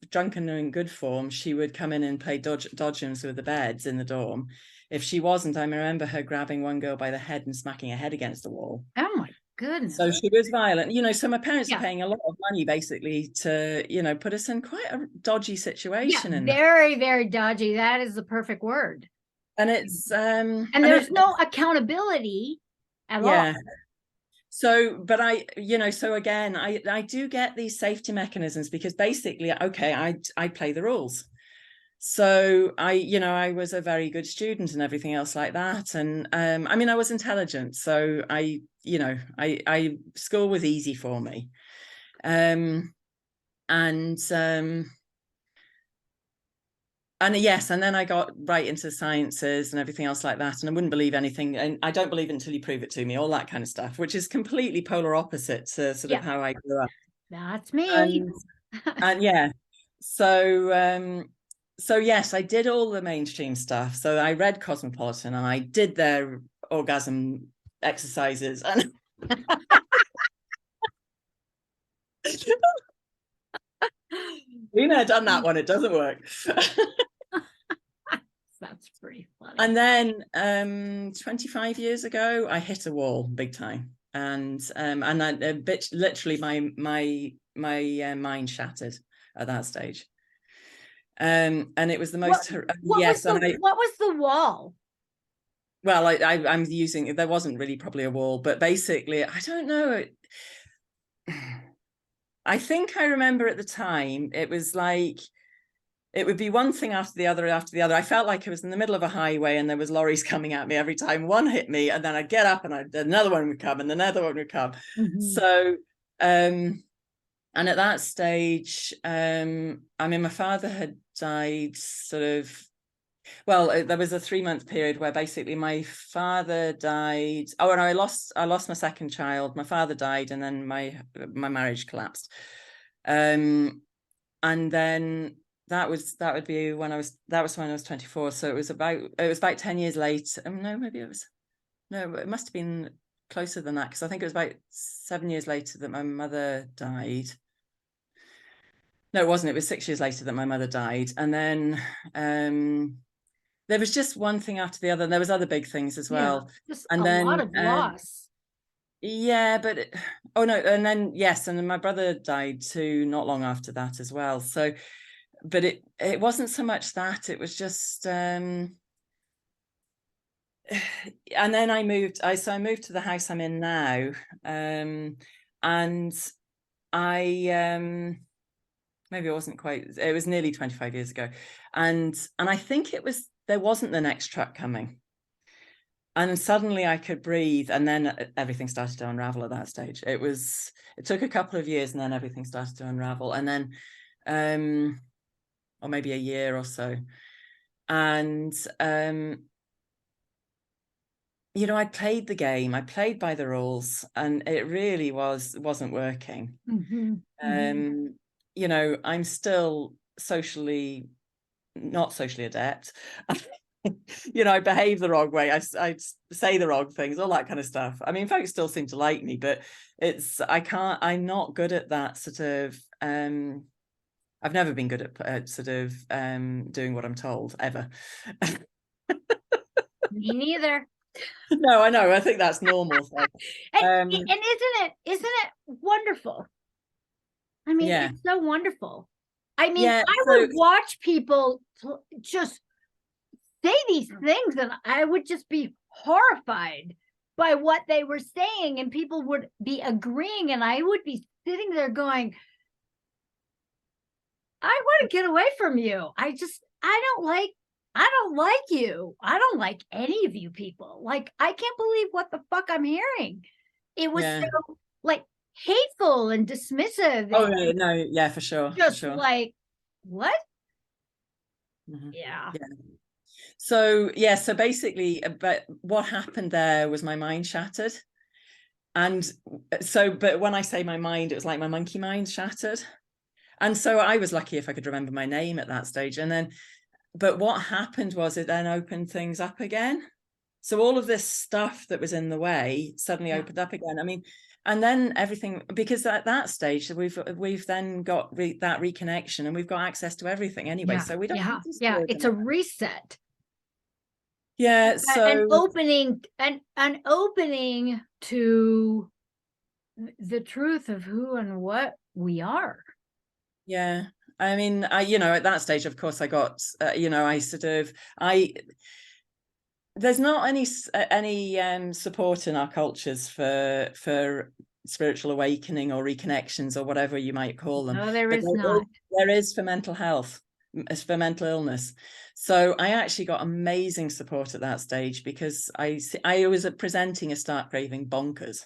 drunken and in good form, she would come in and play dodgems with the beds in the dorm. If she wasn't, I remember her grabbing one girl by the head and smacking her head against the wall. Oh my goodness. So she was violent, you know. So my parents are paying a lot of money basically to, you know, put us in quite a dodgy situation. Yeah, very, very dodgy. That is the perfect word. And it's and there's no accountability at all. So, but you know, so again, I do get these safety mechanisms, because basically, okay, I play the rules. So you know, I was a very good student and everything else like that. And I mean, I was intelligent. So you know, school was easy for me. And yes, and then I got right into sciences and everything else like that. And I wouldn't believe anything. And I don't believe it until you prove it to me, all that kind of stuff, which is completely polar opposite to sort of how I grew up. That's me. And yeah, so yes, I did all the mainstream stuff. So I read Cosmopolitan and I did their orgasm exercises. And we've never done that one. It doesn't work. That's pretty funny. And then 25 years ago, I hit a wall big time, and literally my mind shattered at that stage. And it was the most what was the wall? Well, I'm using, there wasn't really probably a wall, but basically, I don't know. I think I remember at the time, it was like, it would be one thing after the other after the other. I felt like I was in the middle of a highway and there was lorries coming at me every time one hit me, and then I'd get up and another one would come and another one would come. So, and at that stage, I mean, my father had died sort of, well, there was a 3-month period where basically my father died. Oh, and I lost my second child. My father died, and then my marriage collapsed. And then that would be when I was 24. So it was about 10 years later. No, it must have been closer than that, because I think it was about 7 years later that my mother died. No, it wasn't. It was 6 years later that my mother died. And then there was just one thing after the other. And there was other big things as well. Just and a lot of loss. Yeah, but and then my brother died too, not long after that as well. So, but it wasn't so much that, it was just and then I moved to the house I'm in now, and I maybe it wasn't quite, it was nearly 25 years ago, and I think there wasn't the next truck coming. And suddenly I could breathe, and then everything started to unravel at that stage. It took a couple of years, and then everything started to unravel, and then or maybe a year or so. And you know, I played the game, I played by the rules, and it really wasn't working. You know, I'm still not socially adept. You know, I behave the wrong way. I say the wrong things, all that kind of stuff. I mean, folks still seem to like me, but I'm not good at that sort of, I've never been good at sort of doing what I'm told, ever. Me neither. No, I know. I think that's normal. So. And isn't it wonderful? I mean, Yeah. it's so wonderful. I mean, Yeah, I would watch people just say these things, and I would just be horrified by what they were saying, and people would be agreeing, and I would be sitting there going, I want to get away from you. I don't like you. I don't like any of you people. Like, I can't believe what the fuck I'm hearing. It was so like hateful and dismissive. Oh, no, yeah, for sure. Just for sure. like, what? Yeah. So basically, but what happened there was my mind shattered. And so, but when I say my mind, it was like my monkey mind shattered. And so I was lucky if I could remember my name at that stage. And then, but what happened was it then opened things up again. So all of this stuff that was in the way suddenly opened up again. I mean, and then everything, because at that stage we've then got that reconnection, and we've got access to everything anyway. So we don't. It's a reset. Yeah. So an opening to the truth of who and what we are. Yeah. I mean, you know, at that stage, of course, I got, you know, there's not any support in our cultures for spiritual awakening or reconnections or whatever you might call them. No, there is not. There is for mental health, for mental illness. So I actually got amazing support at that stage, because I was presenting a start craving bonkers.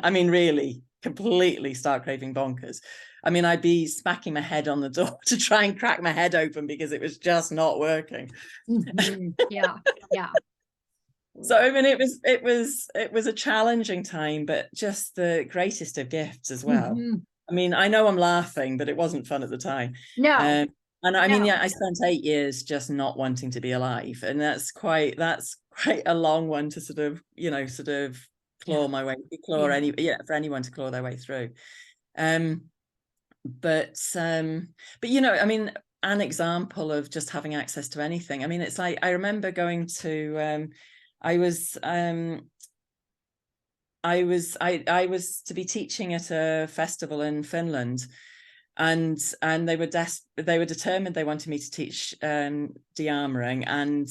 I mean, really, completely start craving bonkers. I mean, I'd be smacking my head on the door to try and crack my head open because it was just not working. Yeah. So I mean, it was a challenging time, but just the greatest of gifts as well. I mean, I know I'm laughing, but it wasn't fun at the time. No. And I mean, I spent 8 years just not wanting to be alive, and that's quite a long one to sort of claw my way, for anyone to claw their way through. But you know, I mean, an example of just having access to anything. I mean, it's like, I remember going to I was to be teaching at a festival in Finland, and they were determined they wanted me to teach de-armoring, and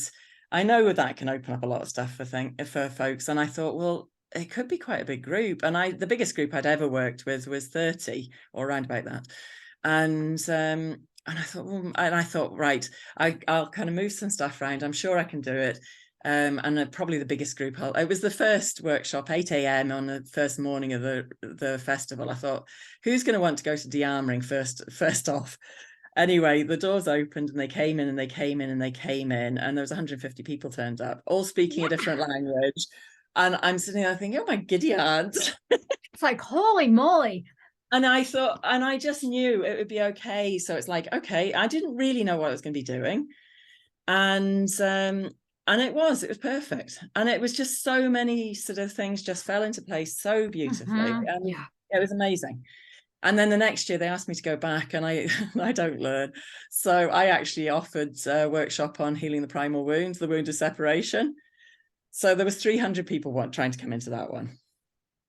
I know that can open up a lot of stuff for folks, and I thought, well, it could be quite a big group. And the biggest group I'd ever worked with was 30 or around about that. And I thought, well, right, I'll kind of move some stuff around. I'm sure I can do it. And probably the biggest group, it was the first workshop, 8 a.m. on the first morning of the festival. I thought, who's going to want to go to de-armoring first off? Anyway, the doors opened, and they came in, and they came in, and they came in, and there was 150 people turned up, all speaking a different language. And I'm sitting there thinking, oh my giddy aunt. It's like, holy moly. And I thought, and I just knew it would be okay. So it's like, okay, I didn't really know what I was going to be doing. And it was perfect. And it was just so many sort of things just fell into place so beautifully. It was amazing. And then the next year they asked me to go back, and I don't learn. So I actually offered a workshop on healing the primal wound, the wound of separation. So there was 300 people trying to come into that one.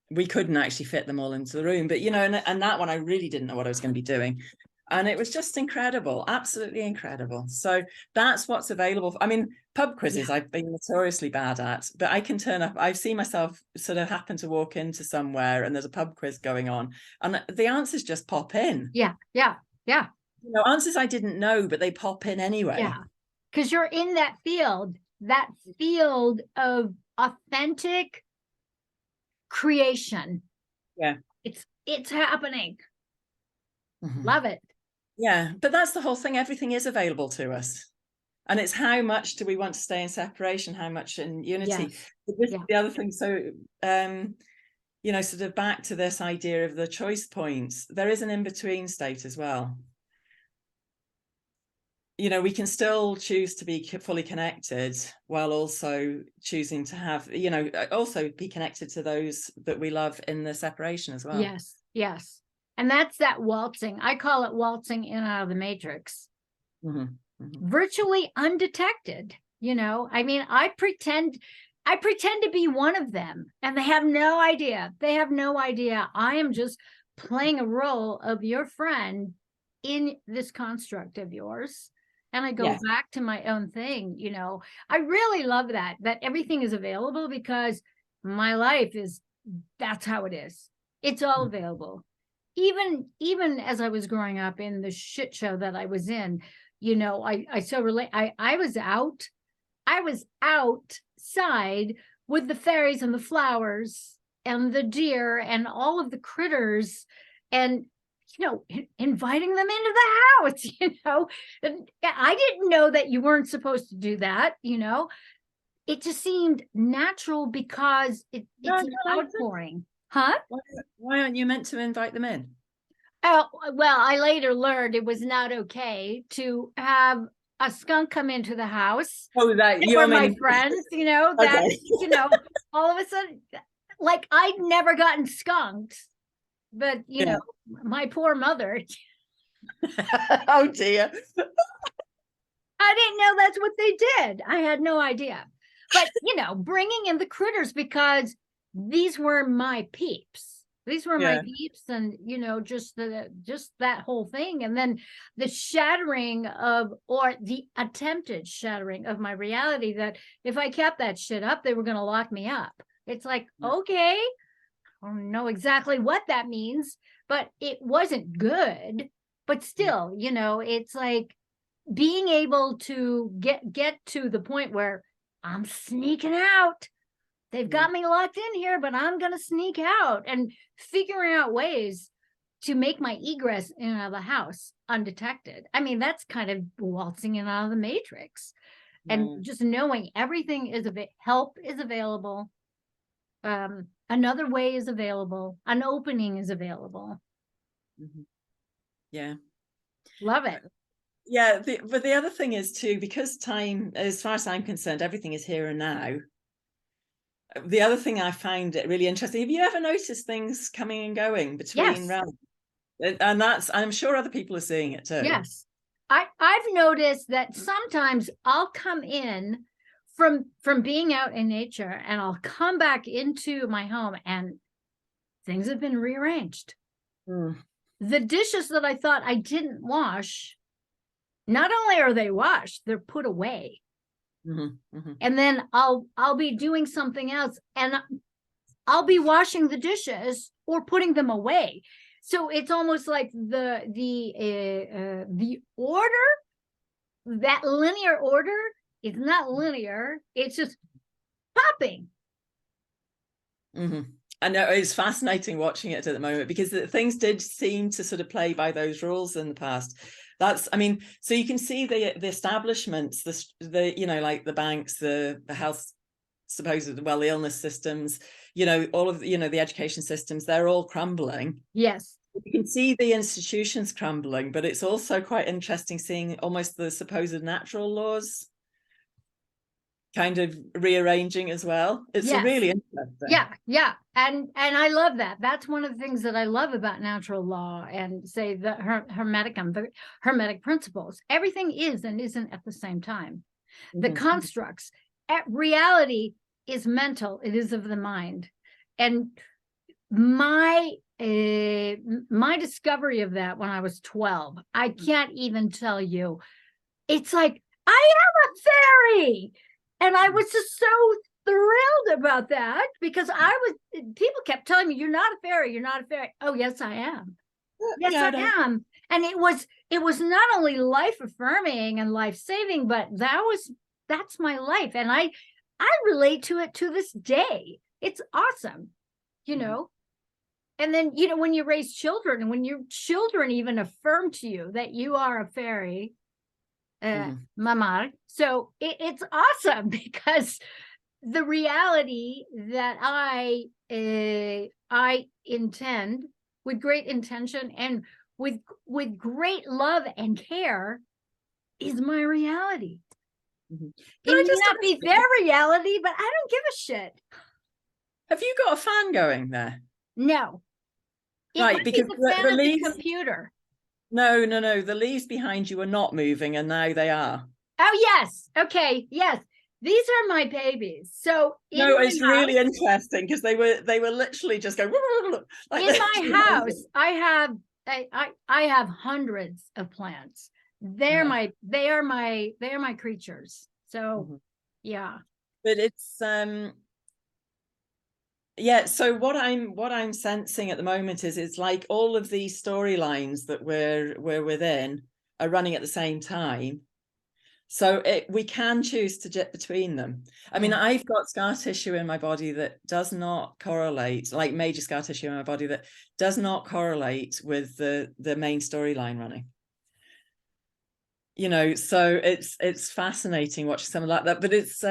We couldn't actually fit them all into the room, but you know, and that one I really didn't know what I was going to be doing. And it was just incredible, absolutely incredible. So that's what's available. I mean, pub quizzes I've been notoriously bad at, but I can turn up. I've seen myself sort of happen to walk into somewhere and there's a pub quiz going on, and the answers just pop in. Yeah. You know, answers I didn't know, but they pop in anyway. Yeah, because you're in that field. that field of authentic creation. Yeah. It's happening. Mhm. Love it. Yeah, but that's the whole thing. Everything is available to us. And it's how much do we want to stay in separation, how much in unity. Yes. But this Yeah. is the other thing. So, you know, sort of back to this idea of the choice points, there is an in-between state as well. You know, we can still choose to be fully connected while also choosing to have, you know, also be connected to those that we love in the separation as well. Yes. Yes. And that's that waltzing. I call it waltzing in and out of the matrix. Mm-hmm. Mm-hmm. Virtually undetected. You know, I mean, I pretend to be one of them, and they have no idea. They have no idea. I am just playing a role of your friend in this construct of yours. And I go Yes. back to my own thing. You know, I really love that everything is available, because my life is, that's how it is. It's all available. Even as I was growing up in the shit show that I was in, you know, I so relate. I was outside with the fairies and the flowers and the deer and all of the critters, and, you know, inviting them into the house, you know. And I didn't know that you weren't supposed to do that, you know. It just seemed natural because it's an outpouring. Huh? Why aren't you meant to invite them in? Oh, well, I later learned it was not okay to have a skunk come into the house. Oh, that you were my friends, you know, that, Okay. you know, all of a sudden, like, I'd never gotten skunked, but, you know, my poor mother. Oh, dear. I didn't know that's what they did. I had no idea. But, you know, bringing in the critters, because these were my peeps. These were my peeps, and, you know, just that whole thing. And then the shattering of, or the attempted shattering of my reality, that if I kept that shit up, they were going to lock me up. It's like, okay, I don't know exactly what that means, but it wasn't good. But still, you know, it's like being able to get to the point where I'm sneaking out. They've got me locked in here, but I'm going to sneak out, and figuring out ways to make my egress in and out of the house undetected. I mean, that's kind of waltzing in and out of the matrix, and just knowing everything is help is available. Another way is available. An opening is available. Yeah. Love it. Yeah. But the other thing is too, because time, as far as I'm concerned, everything is here and now. The other thing I find it really interesting, have you ever noticed things coming and going between realms? And that's, I'm sure other people are seeing it too. Yes. I've noticed that sometimes I'll come in from being out in nature, and I'll come back into my home, and things have been rearranged. The dishes that I thought I didn't wash, not only are they washed, they're put away. And then I'll be doing something else, and I'll be washing the dishes or putting them away. So it's almost like the order, that linear order, is not linear. It's just popping. I know, it's fascinating watching it at the moment, because things did seem to sort of play by those rules in the past. That's, I mean, so you can see the establishments, the you know, like the banks, the health, the illness systems, you know, all of, you know, the education systems, they're all crumbling. Yes. You can see the institutions crumbling, but it's also quite interesting seeing almost the supposed natural laws kind of rearranging as well. It's really interesting. Yeah. And I love that. That's one of the things that I love about natural law, and say the hermetic principles. Everything is and isn't at the same time. The constructs, reality is mental. It is of the mind. And my discovery of that when I was 12, I can't even tell you. It's like, I am a fairy. And I was just so thrilled about that, because people kept telling me, you're not a fairy, you're not a fairy. Oh, yes, I am. Yes, I am. And it was not only life affirming and life saving, but that that's my life. And I relate to it to this day. It's awesome, you know. And then, you know, when you raise children and when your children even affirm to you that you are a fairy, mamar. So it's awesome because the reality that I intend with great intention and with great love and care is my reality. It may not be their reality, but I don't give a shit. Have you got a fan going there? No. Right, because the leaves, the computer. No. The leaves behind you are not moving, and now they are. Oh, yes. Okay. Yes. These are my babies. So no, it's really interesting because they were literally just going like in my house. I have hundreds of plants. They are my creatures. So yeah. But it's yeah, so what I'm sensing at the moment is it's like all of these storylines that we're within are running at the same time. So we can choose to jet between them. I mean, I've got scar tissue in my body that does not correlate, like major scar tissue in my body that does not correlate with the main storyline running. You know, so it's fascinating watching something like that. But it's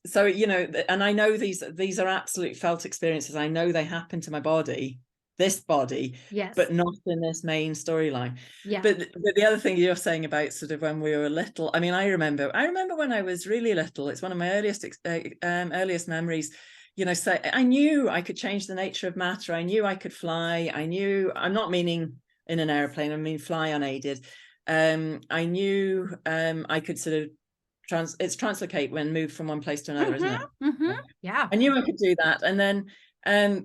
so, you know, and I know these are absolute felt experiences. I know they happen to my body, this body, yes, but not in this main storyline. Yeah. But the other thing you're saying about sort of when we were little, I mean, I remember when I was really little, it's one of my earliest memories, you know, so I knew I could change the nature of matter. I knew I could fly. I'm not meaning in an airplane, I mean fly unaided. I knew I could sort of translocate when moved from one place to another, isn't it? Yeah. I knew I could do that. And then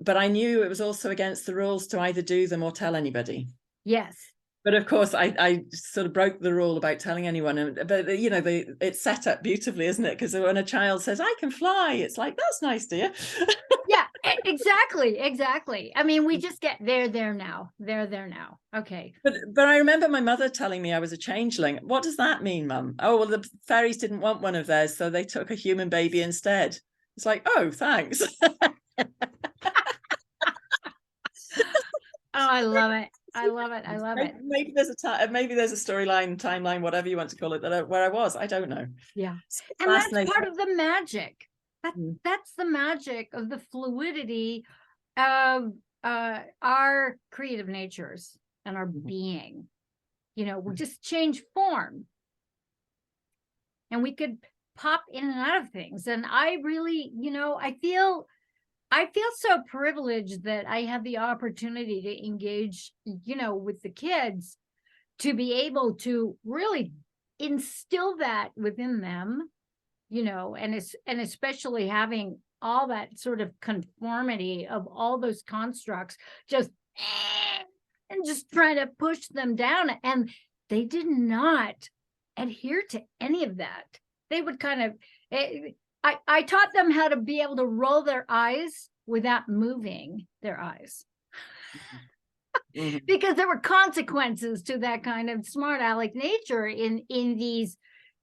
but I knew it was also against the rules to either do them or tell anybody. Yes. But of course, I sort of broke the rule about telling anyone. But you know, it's set up beautifully, isn't it? Because when a child says, "I can fly," it's like, "That's nice, dear." Yeah, exactly. I mean, we just get they're there now. Okay. But I remember my mother telling me I was a changeling. What does that mean, Mum? Oh, well, the fairies didn't want one of theirs, so they took a human baby instead. It's like, oh, thanks. Oh, I love it. I love it. Maybe there's a storyline, timeline, whatever you want to call it, where I was. I don't know. Yeah, and that's part of the magic. That's the magic of the fluidity of our creative natures and our being. You know, we just change form, and we could pop in and out of things. And I really, you know, I feel so privileged that I have the opportunity to engage, you know, with the kids, to be able to really instill that within them, you know, and especially having all that sort of conformity of all those constructs, just and just trying to push them down. And they did not adhere to any of that. They would kind of, I taught them how to be able to roll their eyes without moving their eyes. Because there were consequences to that kind of smart aleck nature in these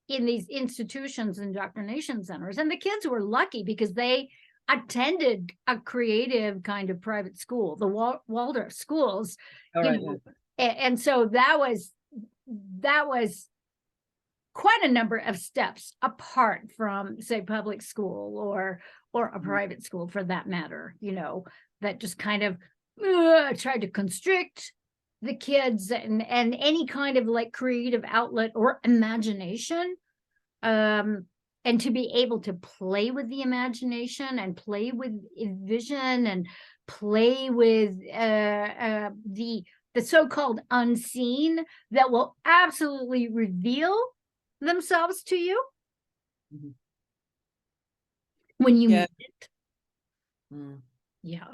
institutions, indoctrination centers. And the kids were lucky because they attended a creative kind of private school, the Waldorf schools. And so that was quite a number of steps apart from, say, public school or a private school, for that matter, you know, that just kind of tried to constrict the kids and any kind of like creative outlet or imagination, and to be able to play with the imagination and play with vision and play with the so-called unseen that will absolutely reveal themselves to you when you meet it. Yeah.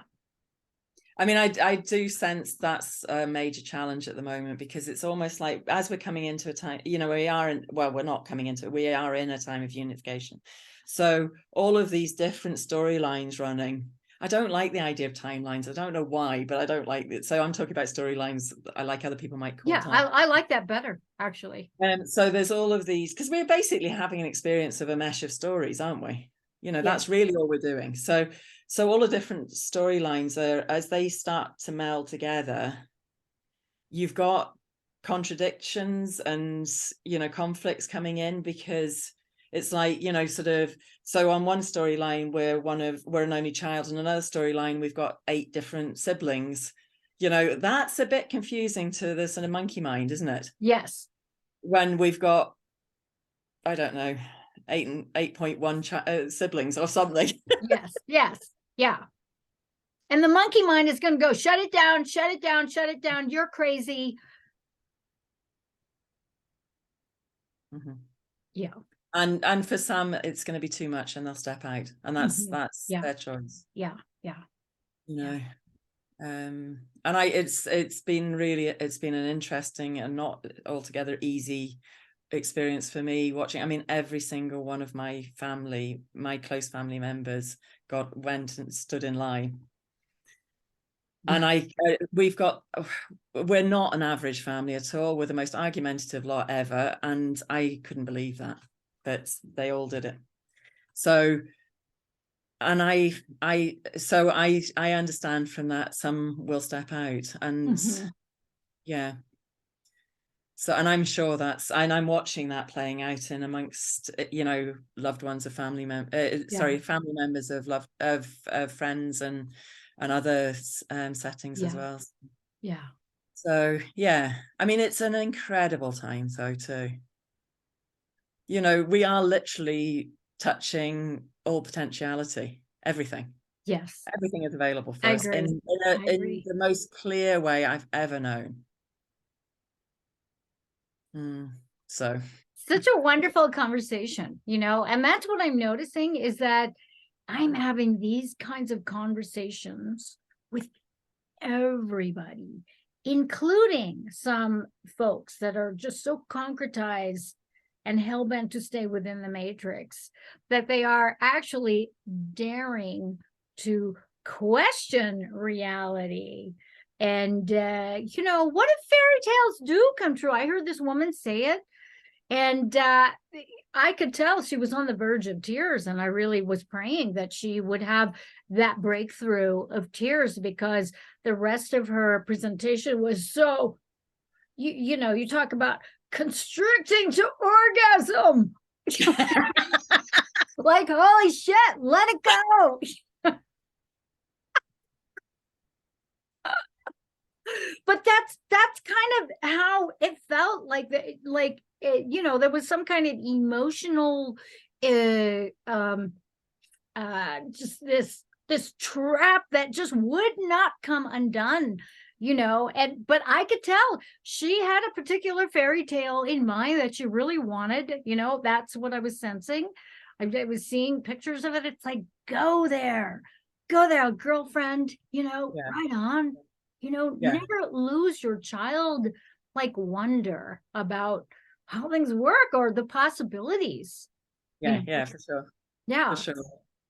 I mean, I do sense that's a major challenge at the moment, because it's almost like as we're coming into a time, you know, we're not coming into it, we are in a time of unification. So all of these different storylines running, I don't like the idea of timelines. I don't know why, but I don't like it. So I'm talking about storylines. I like other people might call Yeah, I like that better, actually. So there's all of these, because we're basically having an experience of a mesh of stories, aren't we? That's really all we're doing. So all the different storylines are, as they start to meld together, you've got contradictions and conflicts coming in, because it's like, sort of, so on one storyline we're an only child, and another storyline we've got 8 different siblings. That's a bit confusing to the sort of monkey mind, isn't it? Yes. When we've got, I don't know, 8.1 siblings or something. Yes. Yeah. And the monkey mind is going to go, shut it down, shut it down, shut it down. You're crazy. Mm-hmm. Yeah. And for some, it's going to be too much, and they'll step out, and that's their choice. Yeah. And it's been an interesting and not altogether easy experience for me watching. I mean, every single one of my close family members went and stood in line. And we're not an average family at all. We're the most argumentative lot ever, and I couldn't believe that they all did it. So, and I understand from that some will step out, and yeah. So, and I'm sure I'm watching that playing out in amongst, loved ones of family members, family members of friends and other settings as well. Yeah. So, yeah, I mean, it's an incredible time though, too. We are literally touching all potentiality, everything. Yes. Everything is available for us in the most clear way I've ever known. So such a wonderful conversation, and that's what I'm noticing, is that I'm having these kinds of conversations with everybody, including some folks that are just so concretized and hell-bent to stay within the matrix that they are actually daring to question reality. And what if fairy tales do come true? I heard this woman say it, and I could tell she was on the verge of tears, and I really was praying that she would have that breakthrough of tears, because the rest of her presentation was so, you talk about constricting to orgasm. Like, holy shit, let it go. But that's kind of how it felt, like there was some kind of emotional just this trap that just would not come undone, but I could tell she had a particular fairy tale in mind that she really wanted. That's what I was sensing. I was seeing pictures of it. It's like, go there, girlfriend, right on. Never lose your child wonder about how things work or the possibilities. Yeah, for sure. Yeah, for sure.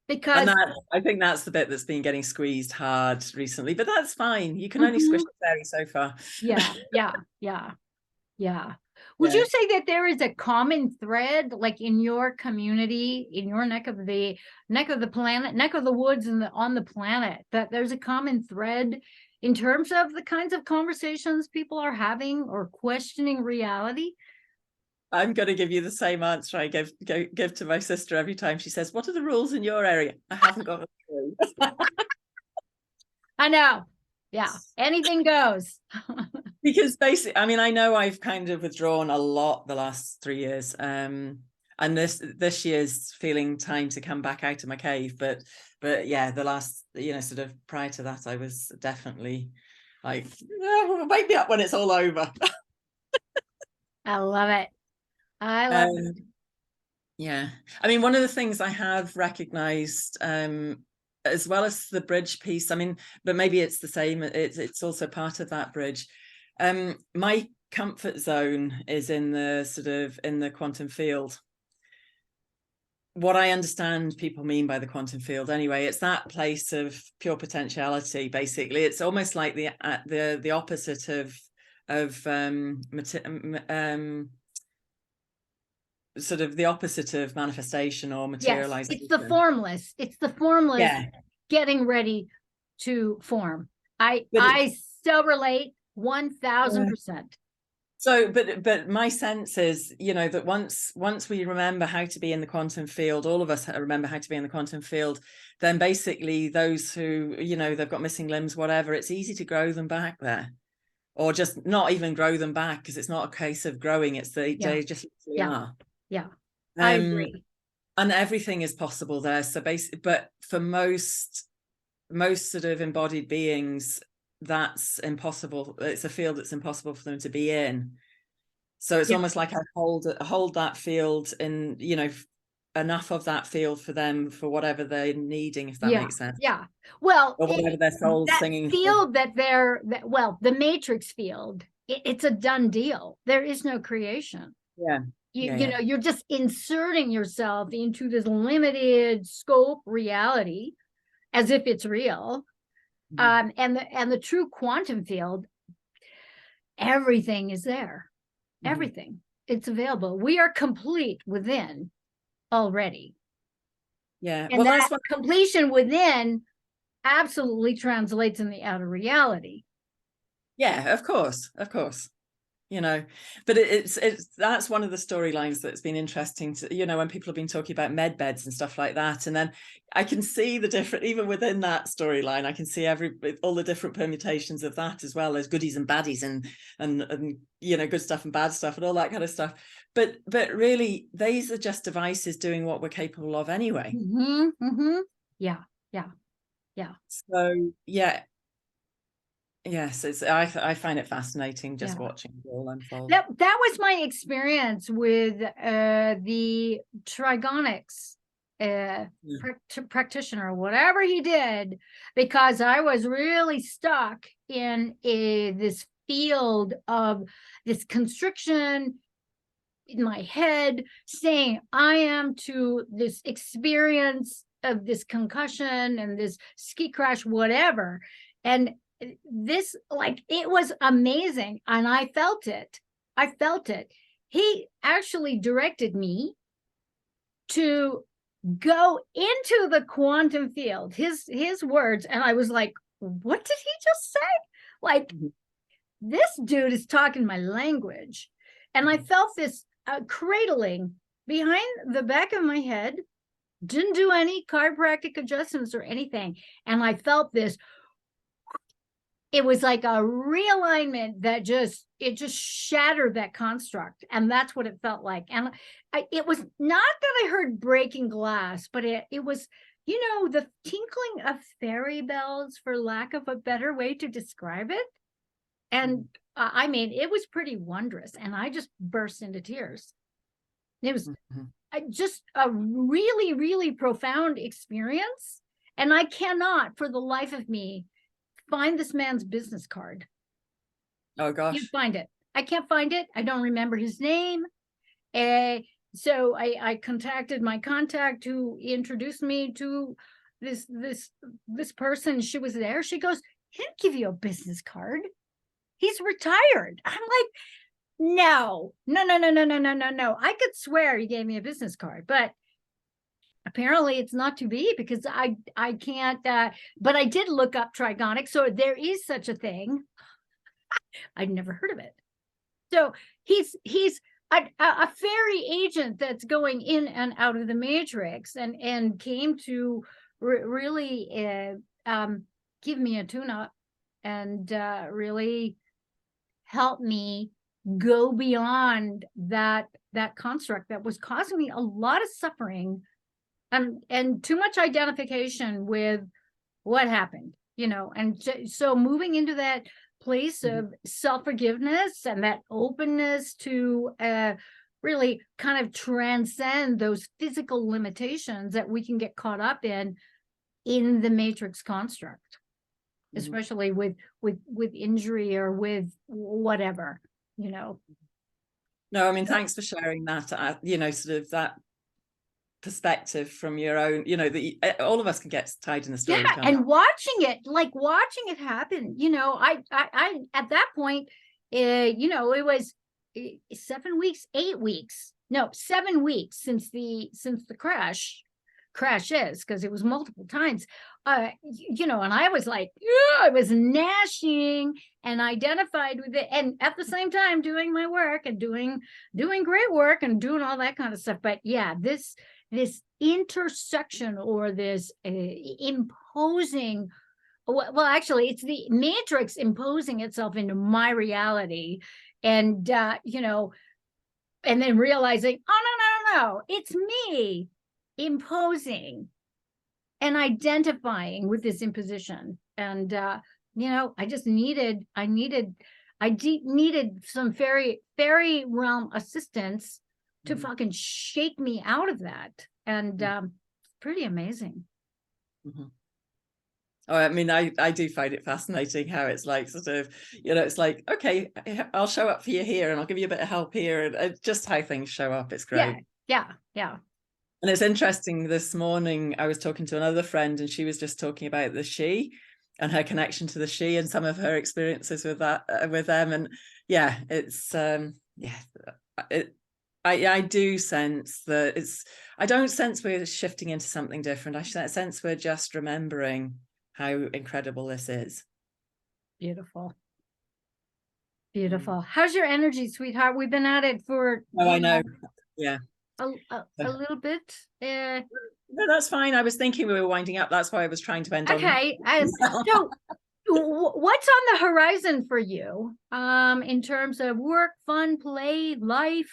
Because I think that's the bit that's been getting squeezed hard recently, but that's fine. You can only squish the fairy so far. Yeah. Would you say that there is a common thread, like in your community, in your neck of the planet, neck of the woods, and on the planet, that there's a common thread in terms of the kinds of conversations people are having or questioning reality? I'm going to give you the same answer I give to my sister every time she says, "What are the rules in your area?" I haven't got a clue. I know. Yeah, anything goes. Because basically, I mean, I know I've kind of withdrawn a lot the last 3 years, and this year's feeling time to come back out of my cave. But yeah, the last, sort of prior to that, I was definitely like, wake me up when it's all over. I love it. I love it. Yeah, I mean, one of the things I have recognized, as well as the bridge piece, I mean, but maybe it's the same, it's also part of that bridge. My comfort zone is in the quantum field. what I understand people mean by the quantum field anyway, it's that place of pure potentiality. Basically, it's almost like the opposite of sort of the opposite of manifestation or materialization. It's the formless. It's the formless getting ready to form. I so relate 1000%. So, but my sense is, you know, that once we remember how to be in the quantum field, all of us remember how to be in the quantum field, then basically those who, you know, they've got missing limbs, whatever, it's easy to grow them back there, or just not even grow them back, because it's not a case of growing, it's they just are. Yeah, I agree. And everything is possible there. So basically, but for most sort of embodied beings, that's impossible. It's a field that's impossible for them to be in. So it's almost like I hold that field in, you know, enough of that field for them for whatever they're needing, if that makes sense. Yeah. Well, or whatever their soul's singing. Field that the matrix field, it's a done deal. There is no creation. Yeah. You know, you're just inserting yourself into this limited scope reality as if it's real. And the true quantum field, everything is there. Everything. It's available. We are complete within already. Yeah. And well, that completion within absolutely translates in the outer reality. Yeah, of course. You know, but it's that's one of the storylines that's been interesting to, you know, when people have been talking about med beds and stuff like that, and then I can see the different, even within that storyline, I can see all the different permutations of that, as well as goodies and baddies and you know, good stuff and bad stuff and all that kind of stuff. But really, these are just devices doing what we're capable of anyway. Yeah. So yeah. Yes, I find it fascinating just watching it all unfold. That was my experience with the trigonics practitioner, whatever he did, because I was really stuck in this field of this constriction in my head, saying I am to this experience of this concussion and this ski crash, whatever. And this, like, it was amazing, and I felt it. He actually directed me to go into the quantum field, his words, and I was like, what did he just say? Like, this dude is talking my language. And I felt this cradling behind the back of my head, didn't do any chiropractic adjustments or anything, and I felt this. It was like a realignment that just shattered that construct. And that's what it felt like. And it was not that I heard breaking glass, but it was, you know, the tinkling of fairy bells, for lack of a better way to describe it. And I mean, it was pretty wondrous. And I just burst into tears. It was just a really, really profound experience. And I cannot, for the life of me, find this man's business card. Oh gosh. You find it. I can't find it. I don't remember his name. So I contacted my contact who introduced me to this person. She was there. She goes, he didn't give you a business card. He's retired. I'm like, no. I could swear he gave me a business card, but apparently it's not to be, because I can't, but I did look up trigonics. So there is such a thing. I'd never heard of it. So he's a fairy agent that's going in and out of the matrix, and came to really give me a tune-up and really help me go beyond that construct that was causing me a lot of suffering. And too much identification with what happened, you know, and so moving into that place of self-forgiveness and that openness to really kind of transcend those physical limitations that we can get caught up in the matrix construct, especially with injury or with whatever, you know. No, I mean, thanks for sharing that, you know, sort of that perspective from your own, you know, that all of us can get tied in the story. Yeah, and watching it happen, you know, I at that point, you know, it was 7 weeks, 8 weeks, no, 7 weeks since the crashes, because it was multiple times, you know, and I was like, I was gnashing and identified with it, and at the same time doing my work and doing great work and doing all that kind of stuff. But yeah, this intersection, or this imposing, well, actually it's the matrix imposing itself into my reality, and you know, and then realizing, oh no, it's me imposing and identifying with this imposition. And you know, I needed some fairy realm assistance to fucking shake me out of that. And pretty amazing. Oh, I mean, I do find it fascinating how it's like, sort of, you know, it's like, okay, I'll show up for you here and I'll give you a bit of help here, and just how things show up. It's great. Yeah. And it's interesting, this morning I was talking to another friend, and she was just talking about the she and her connection to the she and some of her experiences with that, with them. And yeah, it's I do sense that I don't sense we're shifting into something different. I sense we're just remembering how incredible this is. Beautiful. How's your energy, sweetheart? We've been at it for I know. Yeah, a little bit. No, that's fine. I was thinking we were winding up. That's why I was trying to end okay. So what's on the horizon for you, in terms of work, fun, play, life?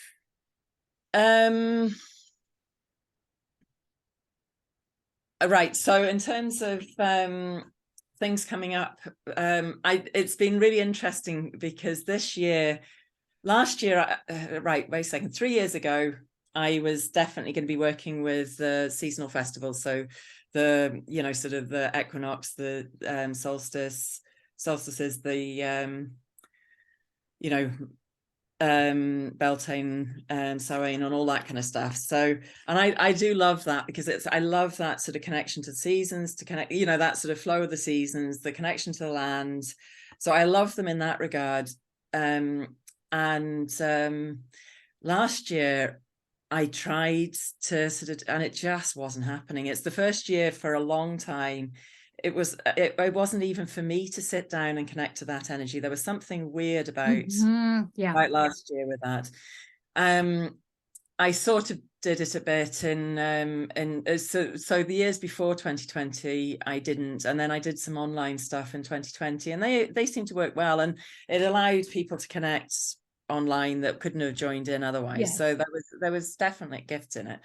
Right, so in terms of things coming up, it's been really interesting, because last year, right, wait a second, 3 years ago, I was definitely going to be working with the seasonal festivals. So the, you know, sort of the equinox, the solstices, the you know, Beltane and Samhain and all that kind of stuff. So, and I do love that, because I love that sort of connection to the seasons, to connect, you know, that sort of flow of the seasons, the connection to the land. So I love them in that regard. Last year I tried to sort of, and it just wasn't happening. It's the first year for a long time it wasn't even for me to sit down and connect to that energy. There was something weird about about last year with that. I sort of did it a bit so the years before 2020 I didn't, and then I did some online stuff in 2020, and they seemed to work well, and it allowed people to connect online that couldn't have joined in otherwise. Yes. So there was definitely a gift in it.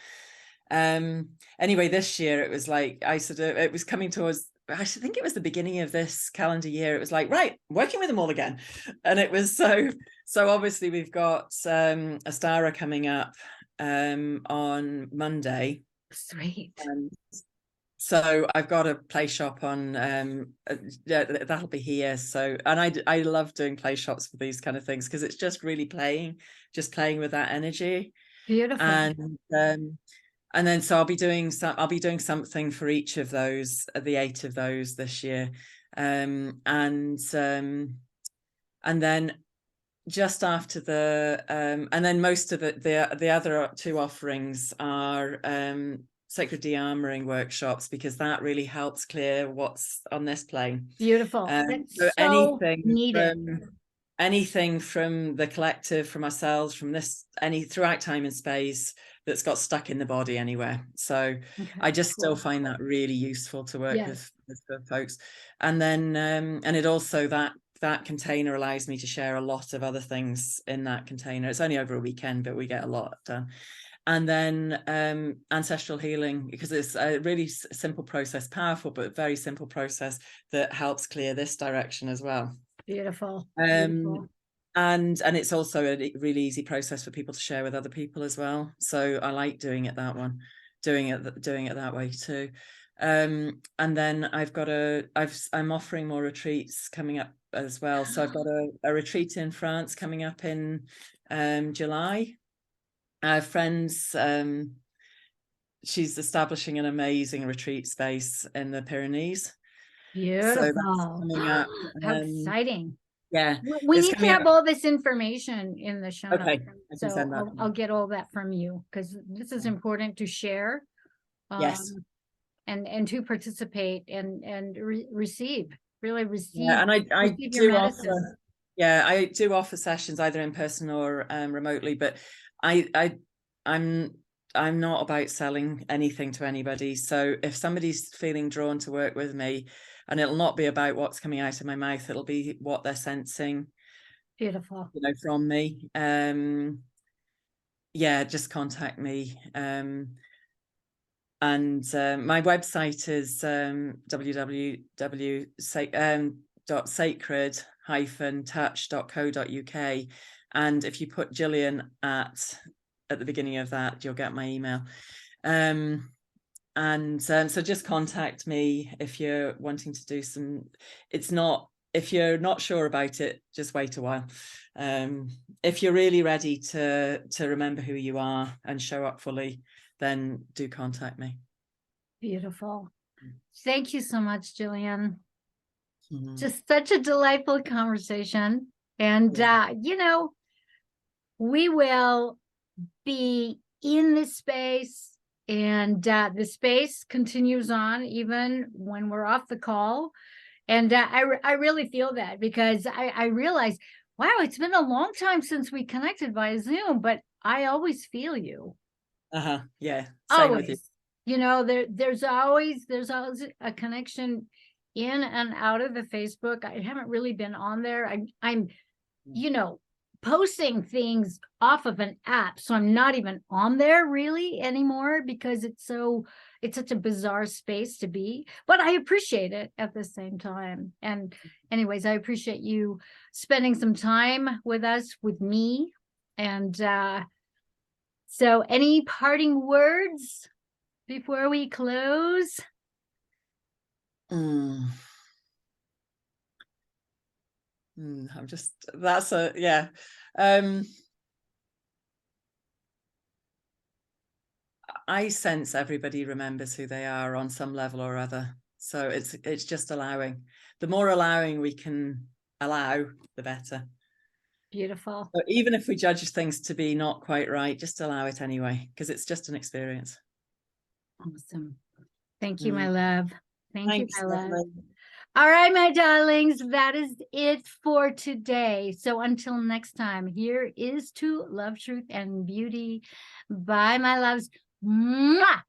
Anyway, this year it was like it was coming towards, I think it was the beginning of this calendar year. It was like, right, working with them all again. And it was so obviously we've got Astara coming up on Monday. Sweet. So I've got a play shop on that'll be here. So, and I love doing play shops for these kind of things, because it's just really playing with that energy. Beautiful. And then so I'll be doing something for each of those, the 8 of those this year. And then just after and then most of the other 2 offerings are sacred de-armoring workshops, because that really helps clear what's on this plane. Beautiful. So anything needed. Anything from the collective, from ourselves, from throughout time and space that's got stuck in the body anywhere. So I just still find that really useful to work with folks. And then and it also, that container allows me to share a lot of other things in that container. It's only over a weekend, but we get a lot done. And then ancestral healing, because it's a really simple process, powerful but very simple process that helps clear this direction as well. Beautiful. And it's also a really easy process for people to share with other people as well. So I like doing it that way too. And then I'm offering more retreats coming up as well. So I've got a retreat in France coming up in July. Friends she's establishing an amazing retreat space in the Pyrenees. So that's Beautiful. coming up. How exciting. Yeah, We it's need to coming have up. all this information in the show Okay, notes. I can So send that. I'll get all that from you, because this is important to share. Yes. And to participate and receive, really receive. Yeah, and I receive your do medicine. offer. Yeah, I do offer sessions either in person or remotely, but I'm not about selling anything to anybody. So if somebody's feeling drawn to work with me, and it'll not be about what's coming out of my mouth, it'll be what they're sensing, Beautiful. you know, from me. Yeah, just contact me. And my website is www.sacred-touch.co.uk, and if you put Gillian at the beginning of that, you'll get my email. So just contact me if you're wanting to do some. If you're not sure about it, just wait a while. If you're really ready to remember who you are and show up fully, then do contact me. Beautiful. Thank you so much, Gillian. Mm-hmm. Just such a delightful conversation. And, you know, we will be in this space, and the space continues on even when we're off the call. And I really feel that, because I realize, wow, it's been a long time since we connected via Zoom, but I always feel you. Yeah, same with you. You know, there's always a connection in and out of the Facebook. I haven't really been on there. I'm you know, posting things off of an app, so I'm not even on there really anymore, because it's such a bizarre space to be, but I appreciate it at the same time. And anyways, I appreciate you spending some time with us, with me. And so any parting words before we close? I'm just, that's a, yeah. I sense everybody remembers who they are on some level or other. So it's just allowing. The more allowing we can allow, the better. Beautiful. So even if we judge things to be not quite right, just allow it anyway, because it's just an experience. Awesome. Thank you, my love. Thanks, you, my love. Lovely. All right, my darlings, that is it for today. So until next time, here is to love, truth, and beauty. Bye, my loves. Mwah!